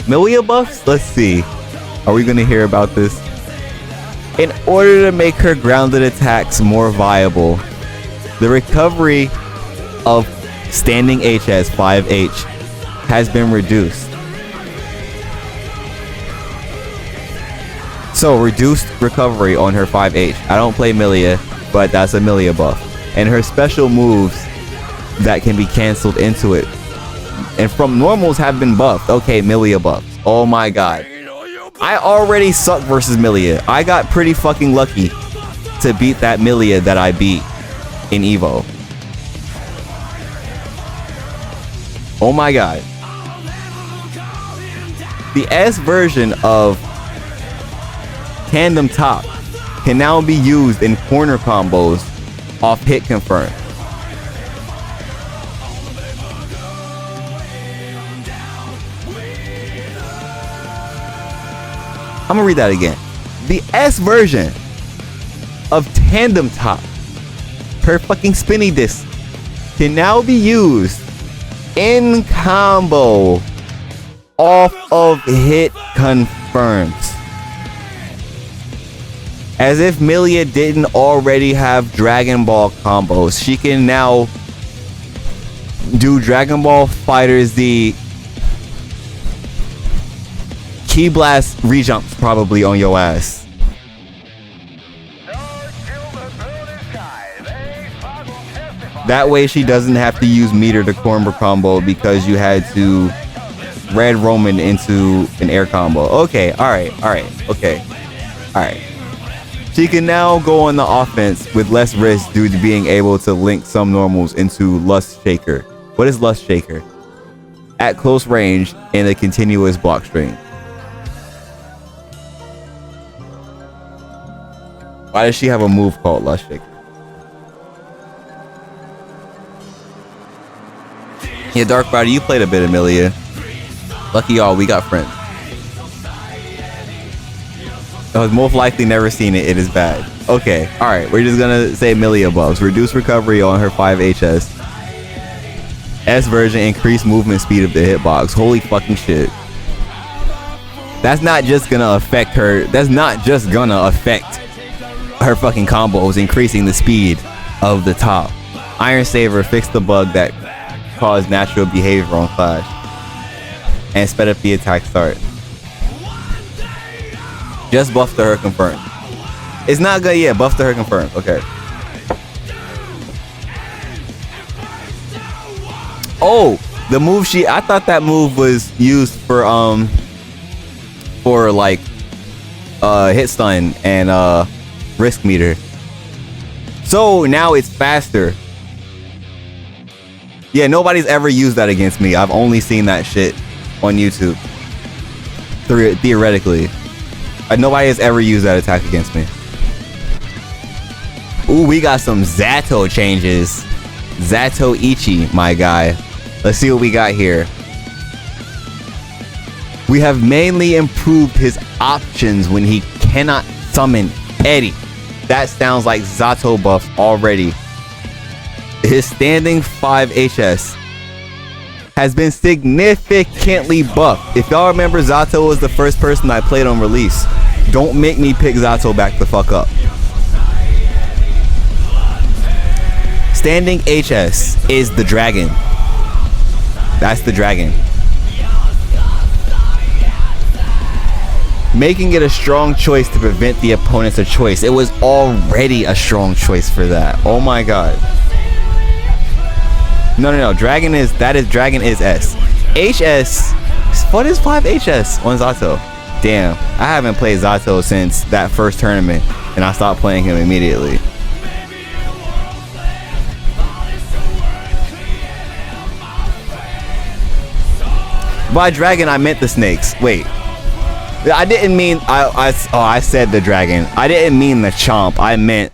Milia buffs? Let's see. Are we gonna hear about this? In order to make her grounded attacks more viable, the recovery of standing HS 5H has been reduced. So reduced recovery on her 5H. I don't play Milia, but that's a Milia buff. And her special moves that can be cancelled into it and from normals have been buffed. Okay, Milia buffs. Oh my god. I already suck versus Milia. I got pretty fucking lucky to beat that Milia that I beat in Evo. Oh my god. The S version of Tandem Top can now be used in corner combos off hit confirm. I'm gonna read that again. The S version of Tandem Top, her fucking spinny disc, can now be used in combo off of hit confirms. As if Milia didn't already have Dragon Ball combos, she can now do Dragon Ball Fighters, the Ki Blast rejumps probably on your ass. That way she doesn't have to use meter to combo combo because you had to red Roman into an air combo. Okay, alright, okay, alright. She can now go on the offense with less risk due to being able to link some normals into Lust Shaker. What is Lust Shaker? At close range in a continuous block string. Why does she have a move called Lust Shaker? Yeah, Dark Rider, you played a bit of Milia. Lucky y'all, we got friends. I was most likely never seen it. It is bad. Okay, alright. We're just gonna say Milia buffs. Reduce recovery on her 5HS. S version, increase movement speed of the hitbox. Holy fucking shit. That's not just gonna affect her. That's not just gonna affect her fucking combos, increasing the speed of the top. Iron Saver fixed the bug that caused natural behavior on Clash and sped up the attack start. Just buff to her confirmed. It's not good. Yeah, buff to her confirmed. Okay. Oh, the move I thought that move was used for like hit stun and risk meter. So now it's faster. Yeah, nobody's ever used that against me. I've only seen that shit on YouTube. Theoretically. Nobody has ever used that attack against me. Ooh, we got some Zatto changes. Zatto Ichi, my guy. Let's see what we got here. We have mainly improved his options when he cannot summon Eddie. That sounds like Zatto buff already. His standing 5HS has been significantly buffed. If y'all remember, Zatto was the first person I played on release. Don't make me pick Zatto back the fuck up. Standing HS is the dragon. That's the dragon. Making it a strong choice to prevent the opponent's a choice. It was already a strong choice for that. Oh my god. No. Dragon is S. HS What is 5 HS on Zatto? Damn, I haven't played Zatto since that first tournament, and I stopped playing him immediately. By dragon, I meant the snakes. Wait, I didn't mean I said the dragon. I didn't mean the chomp. I meant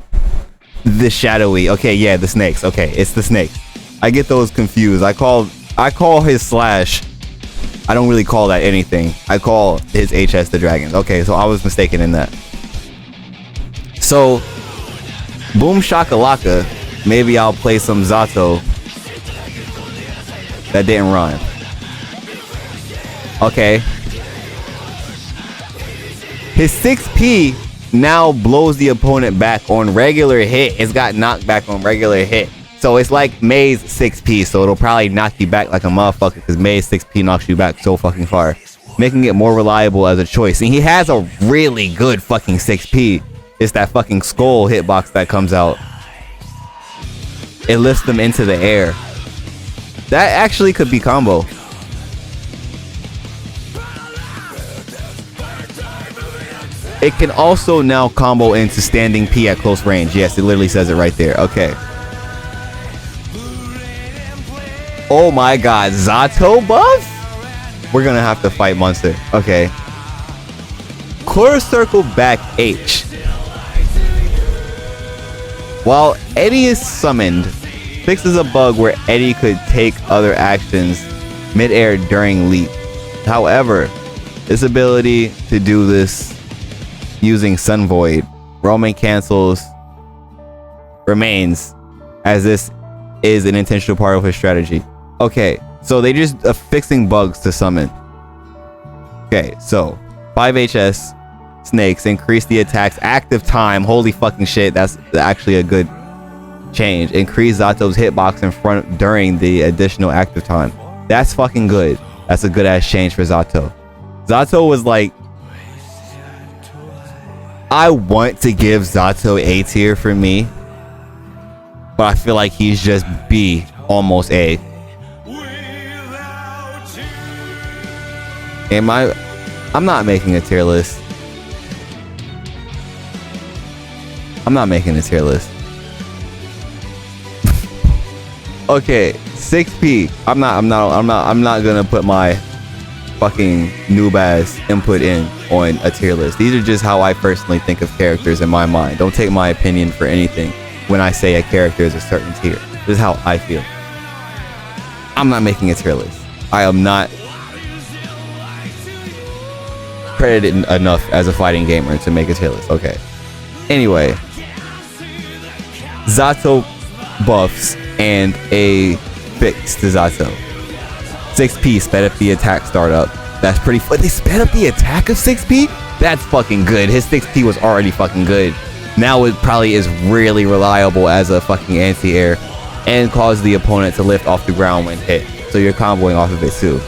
the shadowy. Okay, yeah, the snakes. Okay, it's the snakes. I get those confused. I call his slash. I don't really call that anything. I call his HS the dragons. Okay, so I was mistaken in that. So, boom shakalaka. Maybe I'll play some Zatto. That didn't rhyme. Okay. His 6P now blows the opponent back on regular hit. It's got knocked back on regular hit. So it's like May's 6P, so it'll probably knock you back like a motherfucker because May's 6P knocks you back so fucking far, making it more reliable as a choice. And he has a really good fucking 6P. It's that fucking skull hitbox that comes out. It lifts them into the air. That actually could be combo. It can also now combo into standing P at close range. Yes, it literally says it right there. Okay. Oh my god, Zatto buff? We're gonna have to fight Monster. Okay. Quarter circle back H. While Eddie is summoned, fixes a bug where Eddie could take other actions mid-air during leap. However, this ability to do this using Sun Void, roaming cancels, remains, as this is an intentional part of his strategy. Okay, so they just fixing bugs to summon. Okay, so 5 HS snakes increase the attack's active time. Holy fucking shit, that's actually a good change. Increase Zatto's hitbox in front during the additional active time. That's fucking good. That's a good ass change for Zatto. Zatto was like, I want to give Zatto A tier for me, but I feel like he's just B, almost A. I'm not making a tier list. I'm not making a tier list. Okay, 6P. I'm not gonna put my fucking noob ass input in on a tier list. These are just how I personally think of characters in my mind. Don't take my opinion for anything when I say a character is a certain tier. This is how I feel. I'm not making a tier list. I am not credited enough as a fighting gamer to make a tier list. Okay. Anyway, Zatto buffs and a fix to Zatto. 6P sped up the attack startup. That's pretty fun. They sped up the attack of 6P? That's fucking good. His 6P was already fucking good. Now it probably is really reliable as a fucking anti-air and cause the opponent to lift off the ground when hit. So you're comboing off of it too.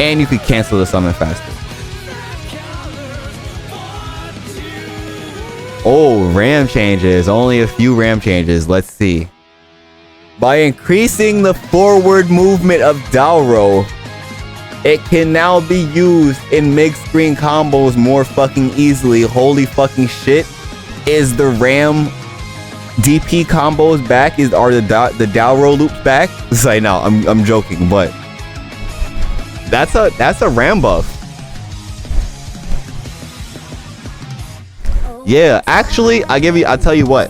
And you could cancel the summon faster. Oh, RAM changes. Only a few RAM changes. Let's see. By increasing the forward movement of Dalro, it can now be used in mixed screen combos more fucking easily. Holy fucking shit. Is the RAM DP combos back? Are the Dalro loops back? It's like, no, I'm joking, but that's a RAM buff. Yeah, actually, I'll tell you what.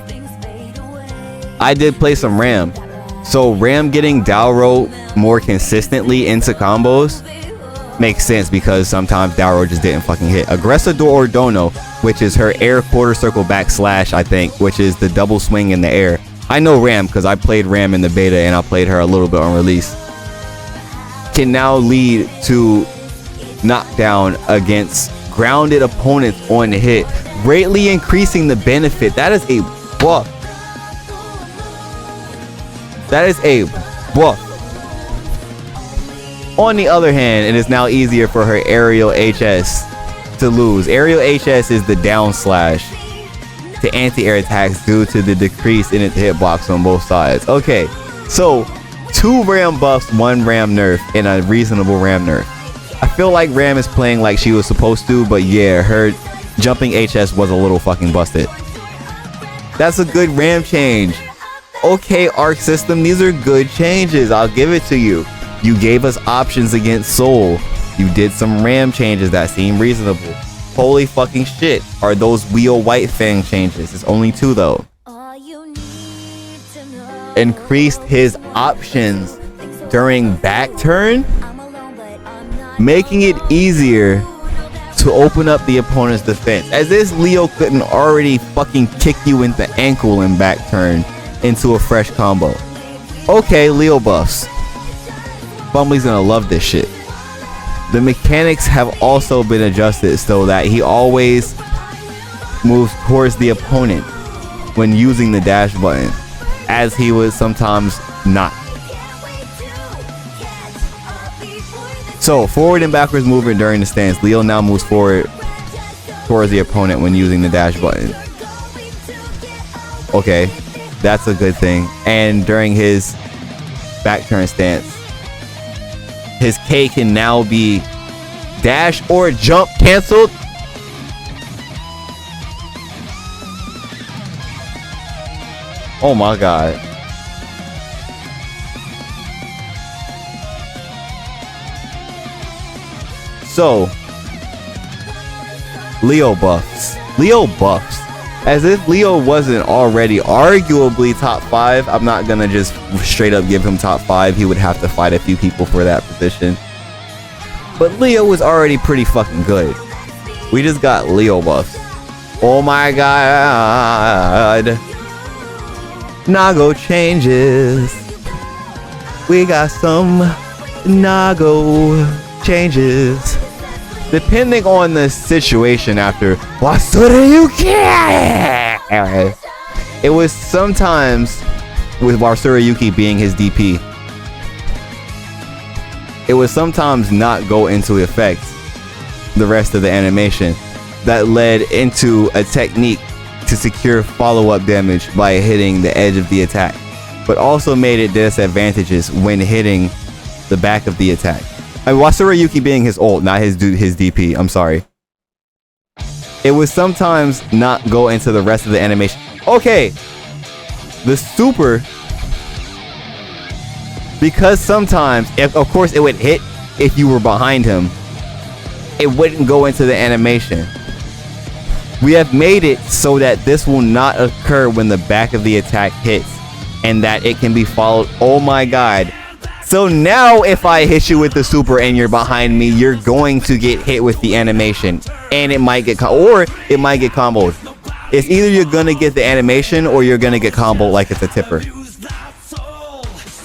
I did play some RAM. So RAM getting Dalro more consistently into combos makes sense because sometimes Dalro just didn't fucking hit. Aggressor or Dono, which is her air quarter circle backslash, I think, which is the double swing in the air. I know RAM because I played RAM in the beta and I played her a little bit on release. Can now lead to knockdown against grounded opponents on hit, greatly increasing the benefit. That is a buff. That is a buff. On the other hand, it is now easier for her aerial HS to lose. Aerial HS is the down slash to anti-air attacks due to the decrease in its hitbox on both sides. Okay, so 2 Ram buffs, 1 Ram nerf, and a reasonable Ram nerf. I feel like Ram is playing like she was supposed to, but yeah, her jumping HS was a little fucking busted. That's a good Ram change. Okay, Arc System, these are good changes. I'll give it to you. You gave us options against Soul. You did some Ram changes that seem reasonable. Holy fucking shit. Are those Wheel White Fang changes? It's only 2 though. Increased his options during back turn, making it easier to open up the opponent's defense. As if Leo couldn't already fucking kick you in the ankle and back turn into a fresh combo. Okay, Leo buffs. Bumbly's gonna love this shit. The mechanics have also been adjusted so that he always moves towards the opponent when using the dash button, as he would sometimes not. So, forward and backwards movement during the stance. Leo now moves forward towards the opponent when using the dash button. Okay, that's a good thing. And during his back turn stance, his K can now be dash or jump canceled. Oh my god. So, Leo buffs. Leo buffs. As if Leo wasn't already arguably top 5. I'm not gonna just straight up give him top 5. He would have to fight a few people for that position. But Leo was already pretty fucking good. We just got Leo buffs. Oh my god. Noggle Changes. We got some Noggle Changes. Depending on the situation after Wasurayuki, it was sometimes with Wasurayuki being his DP, it would sometimes not go into effect the rest of the animation. That led into a technique to secure follow-up damage by hitting the edge of the attack, but also made it disadvantageous when hitting the back of the attack. I mean, Wasurayuki being his ult, not his DP. I'm sorry. It would sometimes not go into the rest of the animation. Okay, the super, because sometimes, of course, it would hit if you were behind him. It wouldn't go into the animation. We have made it so that this will not occur when the back of the attack hits, and that it can be followed. Oh my god. So now if I hit you with the super and you're behind me, you're going to get hit with the animation, and it might get or it might get comboed. It's either you're gonna get the animation or you're gonna get comboed like it's a tipper.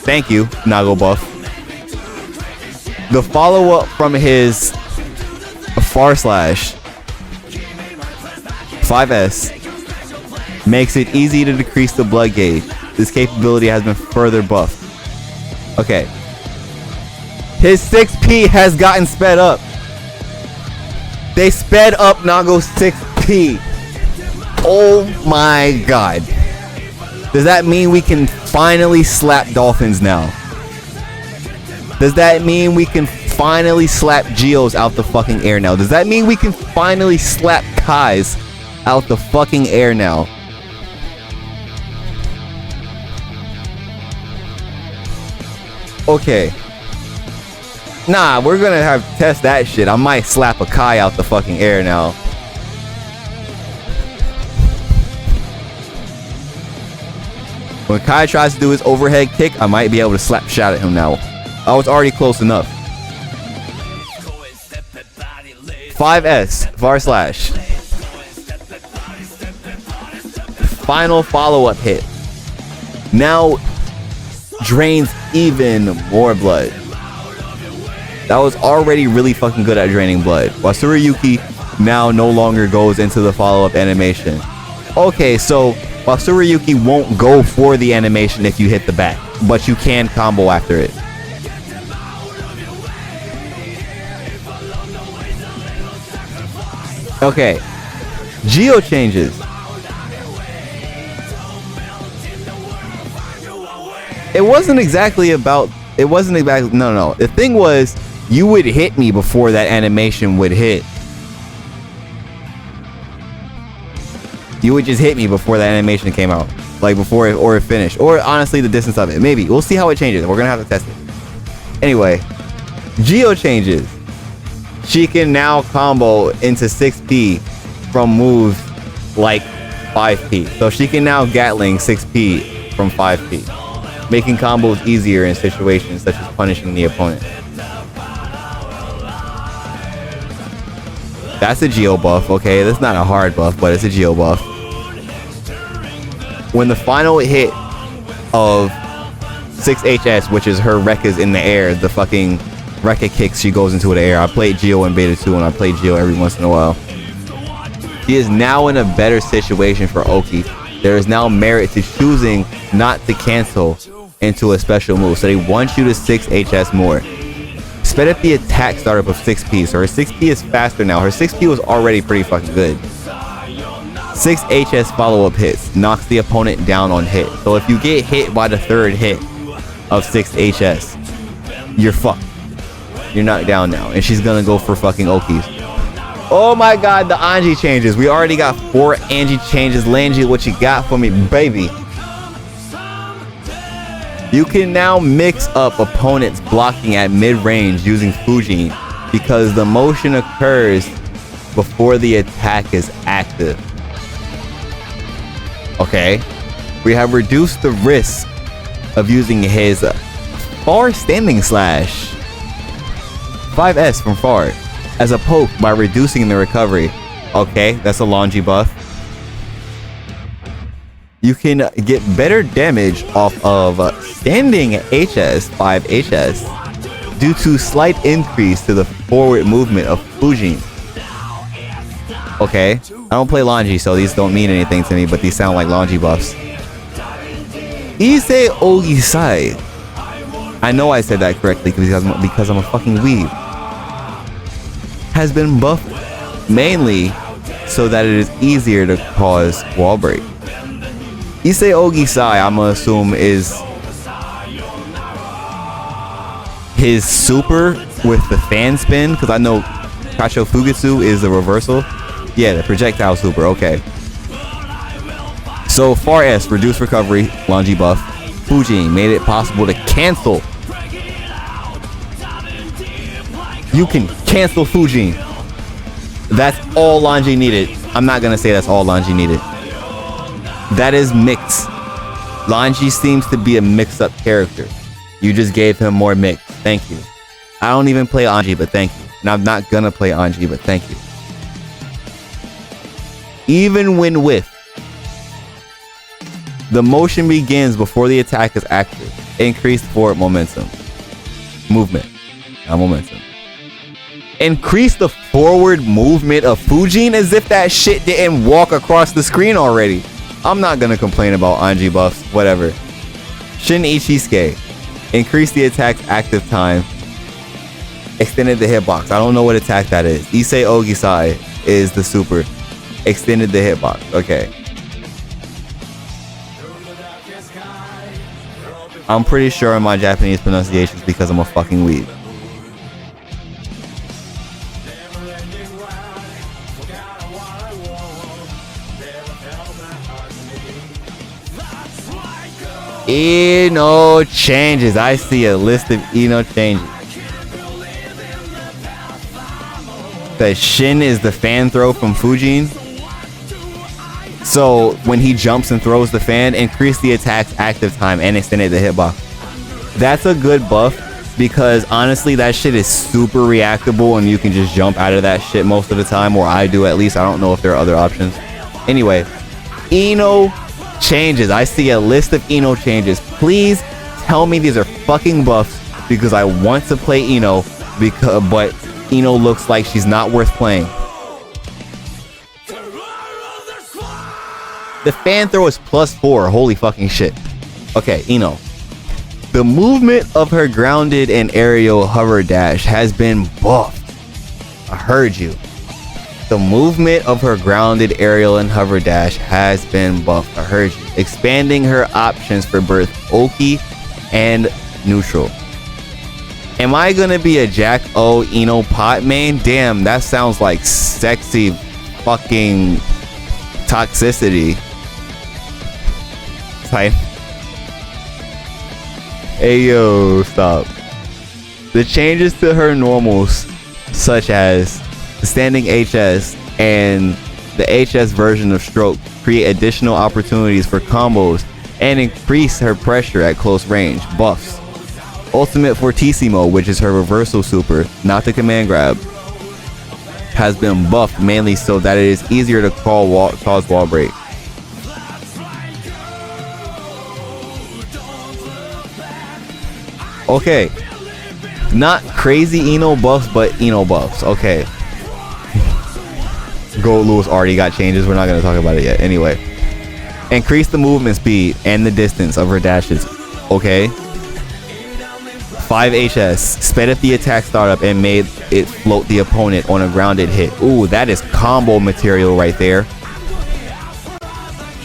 Thank you, Noggle Buff. The follow-up from his far slash 5S makes it easy to decrease the blood gauge. This capability has been further buffed. Okay. His 6P has gotten sped up. They sped up Noggle's 6P. Oh my god. Does that mean we can finally slap dolphins now? Does that mean we can finally slap Geos out the fucking air now? Does that mean we can finally slap Kais out the fucking air now? Okay. Nah, we're gonna have to test that shit. I might slap a Kai out the fucking air now. When Kai tries to do his overhead kick, I might be able to slap shot at him now. I was already close enough. 5S, var slash. Final follow-up hit. Now drains even more blood. That was already really fucking good at draining blood. Wasurayuki now no longer goes into the follow-up animation. Okay, so Wasurayuki won't go for the animation if you hit the back, but you can combo after it. Okay, Geo Changes. It wasn't exactly about. It wasn't exactly. No. The thing was, you would hit me before that animation would hit. You would just hit me before that animation came out, like before it or it finished, or honestly the distance of it. Maybe we'll see how it changes. We're gonna have to test it. Anyway, Geo Changes. She can now combo into 6P from moves like 5P. So she can now Gatling 6P from 5P, making combos easier in situations such as punishing the opponent. That's a Geo buff, okay? That's not a hard buff, but it's a Geo buff. When the final hit of 6HS, which is her Rekka's in the air, the fucking Rekka kicks, she goes into the air. I played Geo in Beta 2 and I play Geo every once in a while. She is now in a better situation for Oki. There is now merit to choosing not to cancel into a special move. So they want you to 6HS more. Sped up the attack startup of 6P. So her 6P is faster now. Her 6P was already pretty fucking good. 6HS follow-up hits. Knocks the opponent down on hit. So if you get hit by the third hit of 6HS, you're fucked. You're knocked down now. And she's gonna go for fucking Okis. Oh my god, the Angie changes. We already got 4 Angie changes. Langie, what you got for me, baby? You can now mix up opponents blocking at mid-range using Fujin because the motion occurs before the attack is active. Okay. We have reduced the risk of using his far standing slash 5S from far as a poke by reducing the recovery. Okay, that's a Langie buff. You can get better damage off of standing HS 5HS due to slight increase to the forward movement of Fujin. Okay, I don't play Langie, so these don't mean anything to me, but these sound like Langie buffs. Ise Ogisai. I know I said that correctly because I'm a fucking weeb. Has been buffed mainly so that it is easier to cause wall break. Ise Ogisai, I'm gonna assume, is his super with the fan spin, because I know Kacho Fugitsu is the reversal. Yeah, the projectile super, okay. So far S, reduced recovery, Langie buff. Fujin made it possible to cancel. You can cancel Fujin. That's all Langie needed. I'm not gonna say that's all Langie needed. That is mix. Langie seems to be a mix-up character. You just gave him more mix. Thank you. I don't even play Angie, but thank you. And I'm not gonna play Angie, but thank you. Even when whiff, the motion begins before the attack is active. Increased forward momentum. Movement. Not momentum. Increase the forward movement of Fujin as if that shit didn't walk across the screen already. I'm not gonna complain about Angie buffs, whatever. Shin Ichisuke. Increase the attack's active time. Extended the hitbox. I don't know what attack that is. Ise Ogisai is the super. Extended the hitbox. Okay. I'm pretty sure on my Japanese pronunciations because I'm a fucking weeb. Eno Changes. I see a list of Eno Changes. The Shin is the fan throw from Fujin. So when he jumps and throws the fan, increase the attack's active time and extended the hitbox. That's a good buff because honestly that shit is super reactable and you can just jump out of that shit most of the time, or I do at least. I don't know if there are other options. Anyway, Eno Changes. I see a list of Eno Changes. Please tell me these are fucking buffs because I want to play Eno, but Eno looks like she's not worth playing. The fan throw is +4. Holy fucking shit. Okay, Eno. The movement of her grounded and aerial hover dash has been buffed. I heard you. The movement of her grounded, aerial, and hover dash has been buffed. I heard you. Expanding her options for both Oki and neutral. Am I gonna be a Jack O Eno pot main? Damn, that sounds like sexy fucking toxicity. Type. Hey yo, stop. The changes to her normals, such as the standing HS and the HS version of stroke, create additional opportunities for combos and increase her pressure at close range. Buffs. Ultimate Fortissimo, which is her reversal super, not the command grab, has been buffed mainly so that it is easier to cause wall break. Okay. Not crazy Eno buffs, but Eno buffs. Okay. Gold Lewis already got changes. We're not going to talk about it yet. Anyway. Increase the movement speed and the distance of her dashes. Okay. 5 HS. Sped up the attack startup and made it float the opponent on a grounded hit. Ooh, that is combo material right there.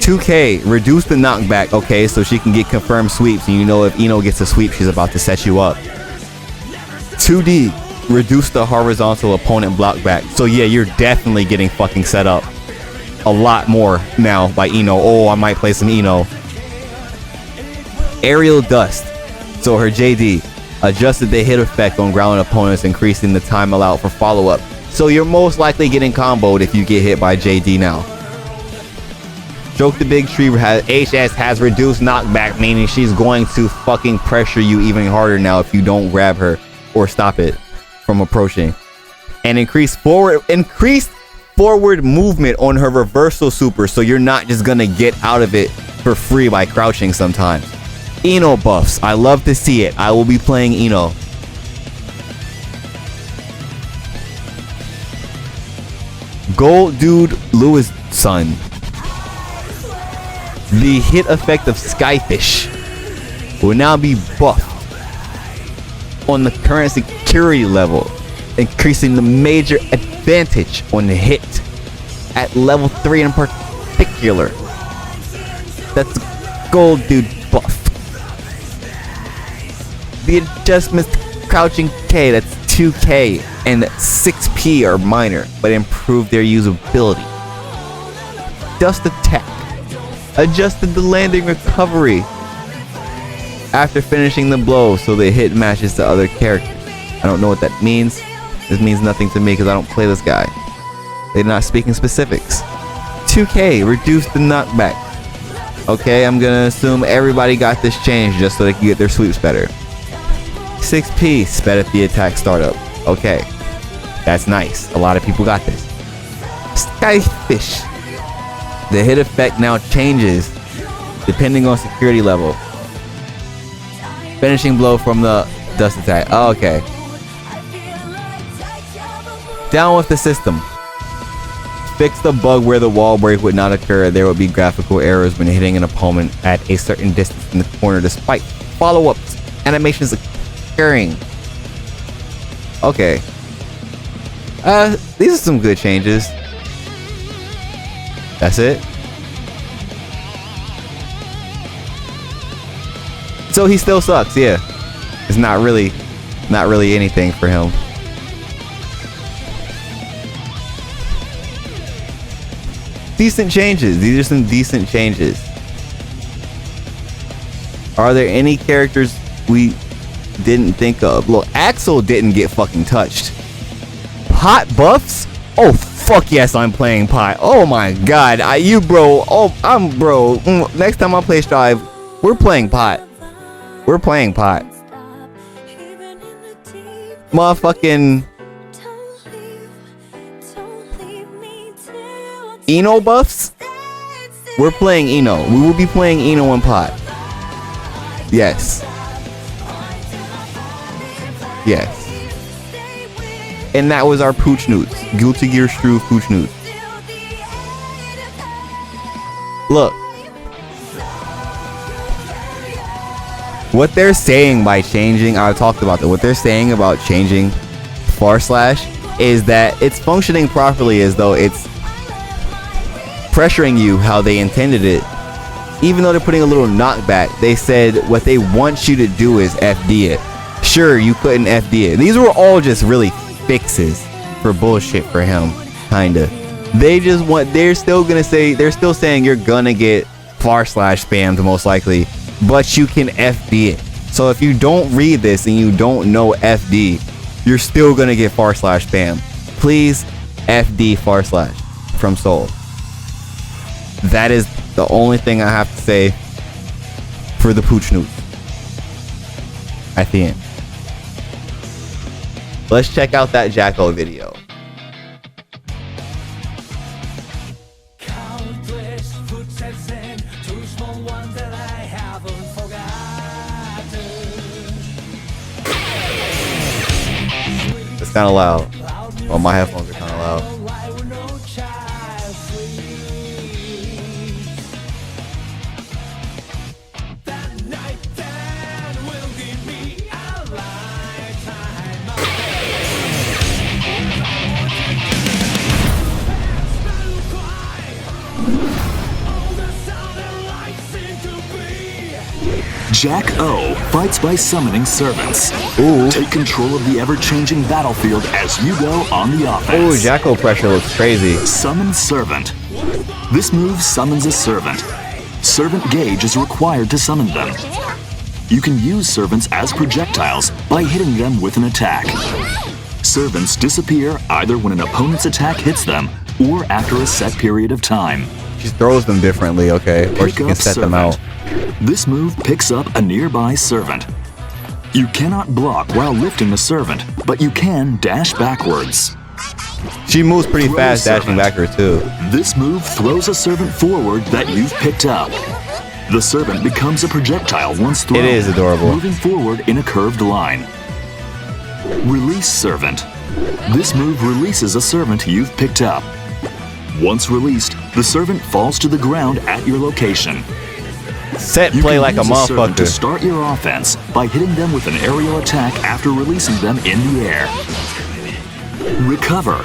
2K. Reduce the knockback. Okay, so she can get confirmed sweeps. And you know if Eno gets a sweep, she's about to set you up. 2D. Reduce the horizontal opponent block back. So yeah, you're definitely getting fucking set up a lot more now by Eno. Oh, I might play some Eno. Aerial Dust. So her JD adjusted the hit effect on ground opponents, increasing the time allowed for follow-up. So you're most likely getting comboed if you get hit by JD now. Stroke the Big Tree HS has reduced knockback, meaning she's going to fucking pressure you even harder now if you don't grab her or stop it from approaching. And increased forward movement on her reversal super, so you're not just gonna get out of it for free by crouching sometimes. Eno buffs. I love to see it. I will be playing Eno. Gold Dude Lewis son. The hit effect of Skyfish will now be buffed on the current security level, increasing the major advantage on the hit at level 3 in particular. That's Gold Dude buff. The adjustments to crouching K, that's 2K and 6P are minor, but improve their usability. Dust attack. Adjusted the landing recovery after finishing the blow so the hit matches the other characters. I don't know what that means. This means nothing to me because I don't play this guy. They're not speaking specifics. 2K, reduce the knockback. Okay, I'm gonna assume everybody got this change just so they can get their sweeps better. 6P, sped up the attack startup. Okay, that's nice. A lot of people got this. Skyfish. The hit effect now changes depending on security level. Finishing blow from the dust attack. Oh, okay. Down with the system. Fix the bug where the wall break would not occur. There would be graphical errors when hitting an opponent at a certain distance in the corner despite follow-ups animations occurring. Okay. These are some good changes. That's it. So he still sucks, yeah. It's not really anything for him. Decent changes. These are some decent changes. Are there any characters we didn't think of? Look, Axel didn't get fucking touched. Pot buffs? Oh fuck yes, I'm playing pot. Oh my god, bro. Next time I play Strive, we're playing pot. We're playing pot. Motherfucking Eno buffs? We're playing Eno. We will be playing Eno and pot. Yes. Yes. And that was our Pooch Newts. Guilty Gear Struve Pooch Newts. Look. What they're saying by changing, I talked about that. What they're saying about changing / is that it's functioning properly as though it's pressuring you how they intended it even though they're putting a little knockback, they said what they want you to do is FD it. Sure, you couldn't FD it. These were all just really fixes for bullshit for him, kinda. They're still saying you're gonna get / spammed most likely, but you can FD it. So if you don't read this and you don't know FD, you're still gonna get / spam. Please FD / from Soul. That is the only thing I have to say for the pooch news at the end. Let's check out that Jacko video. It's kind of loud. Well, my headphones are kind of loud. Jack O fights by summoning servants. Ooh. Take control of the ever-changing battlefield as you go on the offense. Ooh, Jacko pressure looks crazy. Summon Servant. This move summons a servant. Servant gauge is required to summon them. You can use servants as projectiles by hitting them with an attack. Servants disappear either when an opponent's attack hits them or after a set period of time. She throws them differently, okay? Or she can set them out. This move picks up a nearby servant. You cannot block while lifting the servant, but you can dash backwards. She moves pretty fast dashing backwards too. This move throws a servant forward that you've picked up. The servant becomes a projectile once thrown. It is adorable. Moving forward in a curved line. Release Servant. This move releases a servant you've picked up. Once released, the servant falls to the ground at your location. Set play like a motherfucker. To start your offense by hitting them with an aerial attack after releasing them in the air. Recover.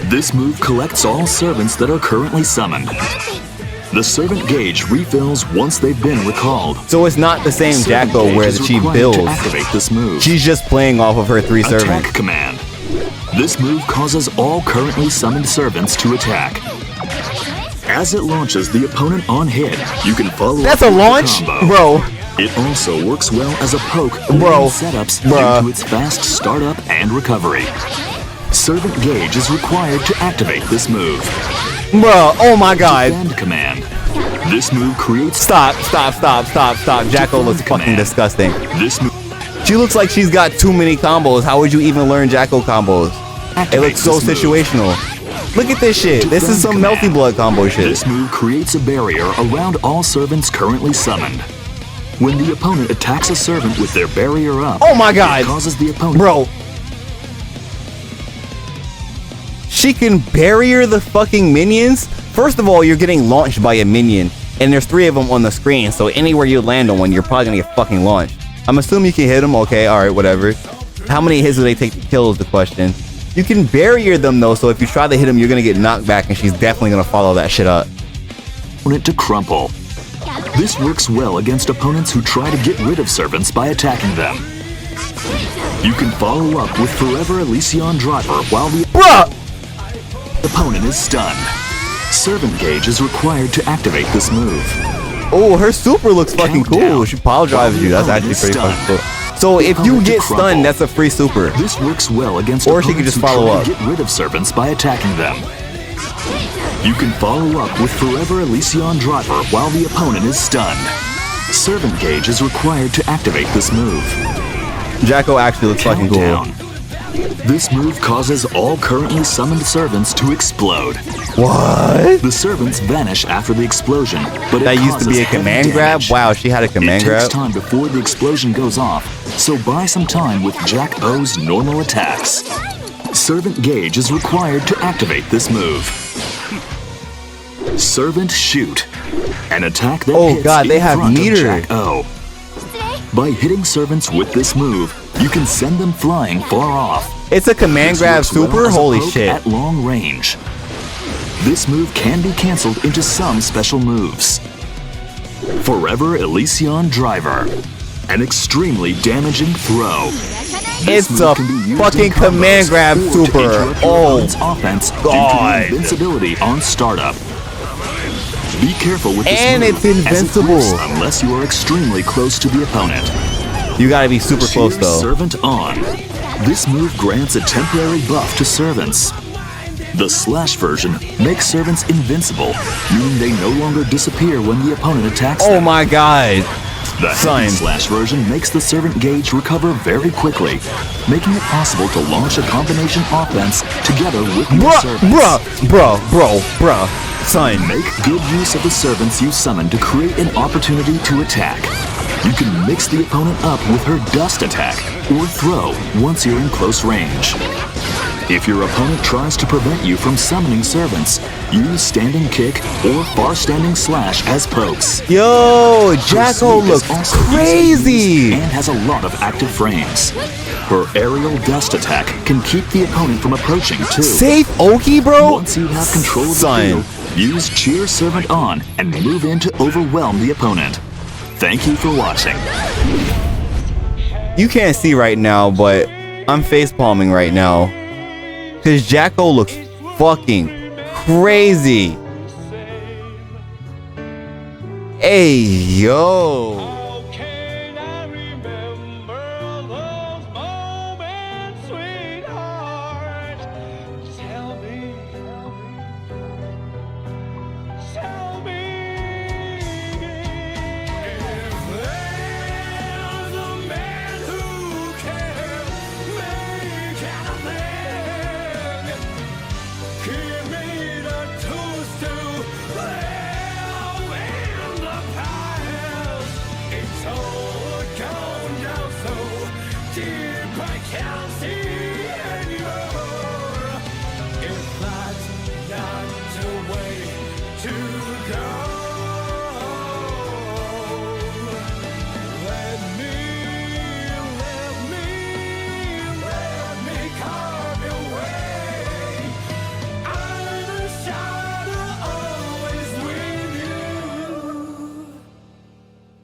This move collects all servants that are currently summoned. The servant gauge refills once they've been recalled. So it's not the same Jacko where she builds. To activate this move. She's just playing off of her 3 servants. Attack command. This move causes all currently summoned servants to attack. As it launches the opponent on hit, you can follow That's a launch? Bro. It also works well as a poke Bro. setups due to its fast startup and recovery. Servant gauge is required to activate this move. Bro, oh my god. Defend command. This move creates... Stop. Jacko looks fucking disgusting. This move... She looks like she's got too many combos. How would you even learn Jacko combos? It looks so situational. Look at this shit. This is some Melty Blood combo shit. This move creates a barrier around all servants currently summoned. When the opponent attacks a servant with their barrier up, oh my god, it causes the opponent... Bro. She can barrier the fucking minions? First of all, you're getting launched by a minion, and there's 3 of them on the screen, so anywhere you land on one, you're probably gonna get fucking launched. I'm assuming you can hit them. Okay, alright, whatever. How many hits do they take to kill is the question. You can barrier them though, so if you try to hit them, you're gonna get knocked back, and she's definitely gonna follow that shit up. Opponent to crumple. This works well against opponents who try to get rid of servants by attacking them. You can follow up with Forever Elysion Driver while the opponent is stunned. Servant gauge is required to activate this move. Oh, her super looks fucking cool. She pile drives you. That's actually pretty fucking cool. So if you get stunned, that's a free super. This works well against or she can just follow up. Get rid of servants by attacking them. You can follow up with Forever Elysion Driver while the opponent is stunned. Servant gauge is required to activate this move. Jacko actually looks fucking cool. This move causes all currently summoned servants to explode. What? The servants vanish after the explosion, but that used to be a command grab? Wow, she had a command grab? It takes time before the explosion goes off, so buy some time with Jack O's normal attacks. Servant gauge is required to activate this move. Servant shoot. An attack that hits god, they have meter. Jack O. By hitting servants with this move, you can send them flying far off. It's a command grab super? Holy shit. At long range. This move can be cancelled into some special moves. Forever Elysion Driver. An extremely damaging throw. It's a fucking command grab super. Oh, offense God. due to invincibility on startup. Be careful with this And move, it's invincible. as it works unless you are extremely close to the opponent. You gotta be super close Cheer though. Servant on. This move grants a temporary buff to servants. The slash version makes servants invincible, meaning they no longer disappear when the opponent attacks Oh them. my god. The heavy Sign. slash version makes the servant gauge recover very quickly, making it possible to launch a combination offense together with your servants. Bruh. Son. Make good use of the servants you summon to create an opportunity to attack. You can mix the opponent up with her dust attack or throw once you're in close range. If your opponent tries to prevent you from summoning servants, use standing kick or far standing slash as pokes. Yo, Her Jacko sweep is looks also easy to crazy. use and has a lot of active frames. Her aerial dust attack can keep the opponent from approaching too. Safe Oki, bro? Once you have control of the Son. field, use Cheer Servant on and move in to overwhelm the opponent. Thank you for watching. You can't see right now, but I'm face palming right now. Cause Jacko looks fucking crazy. Hey, yo. How can I remember those moments, sweetheart? Tell me. If there's a man who can make anything, give me the tools to live in the past. It's all gone down so deep I can't see anymore. If that's not the way to go.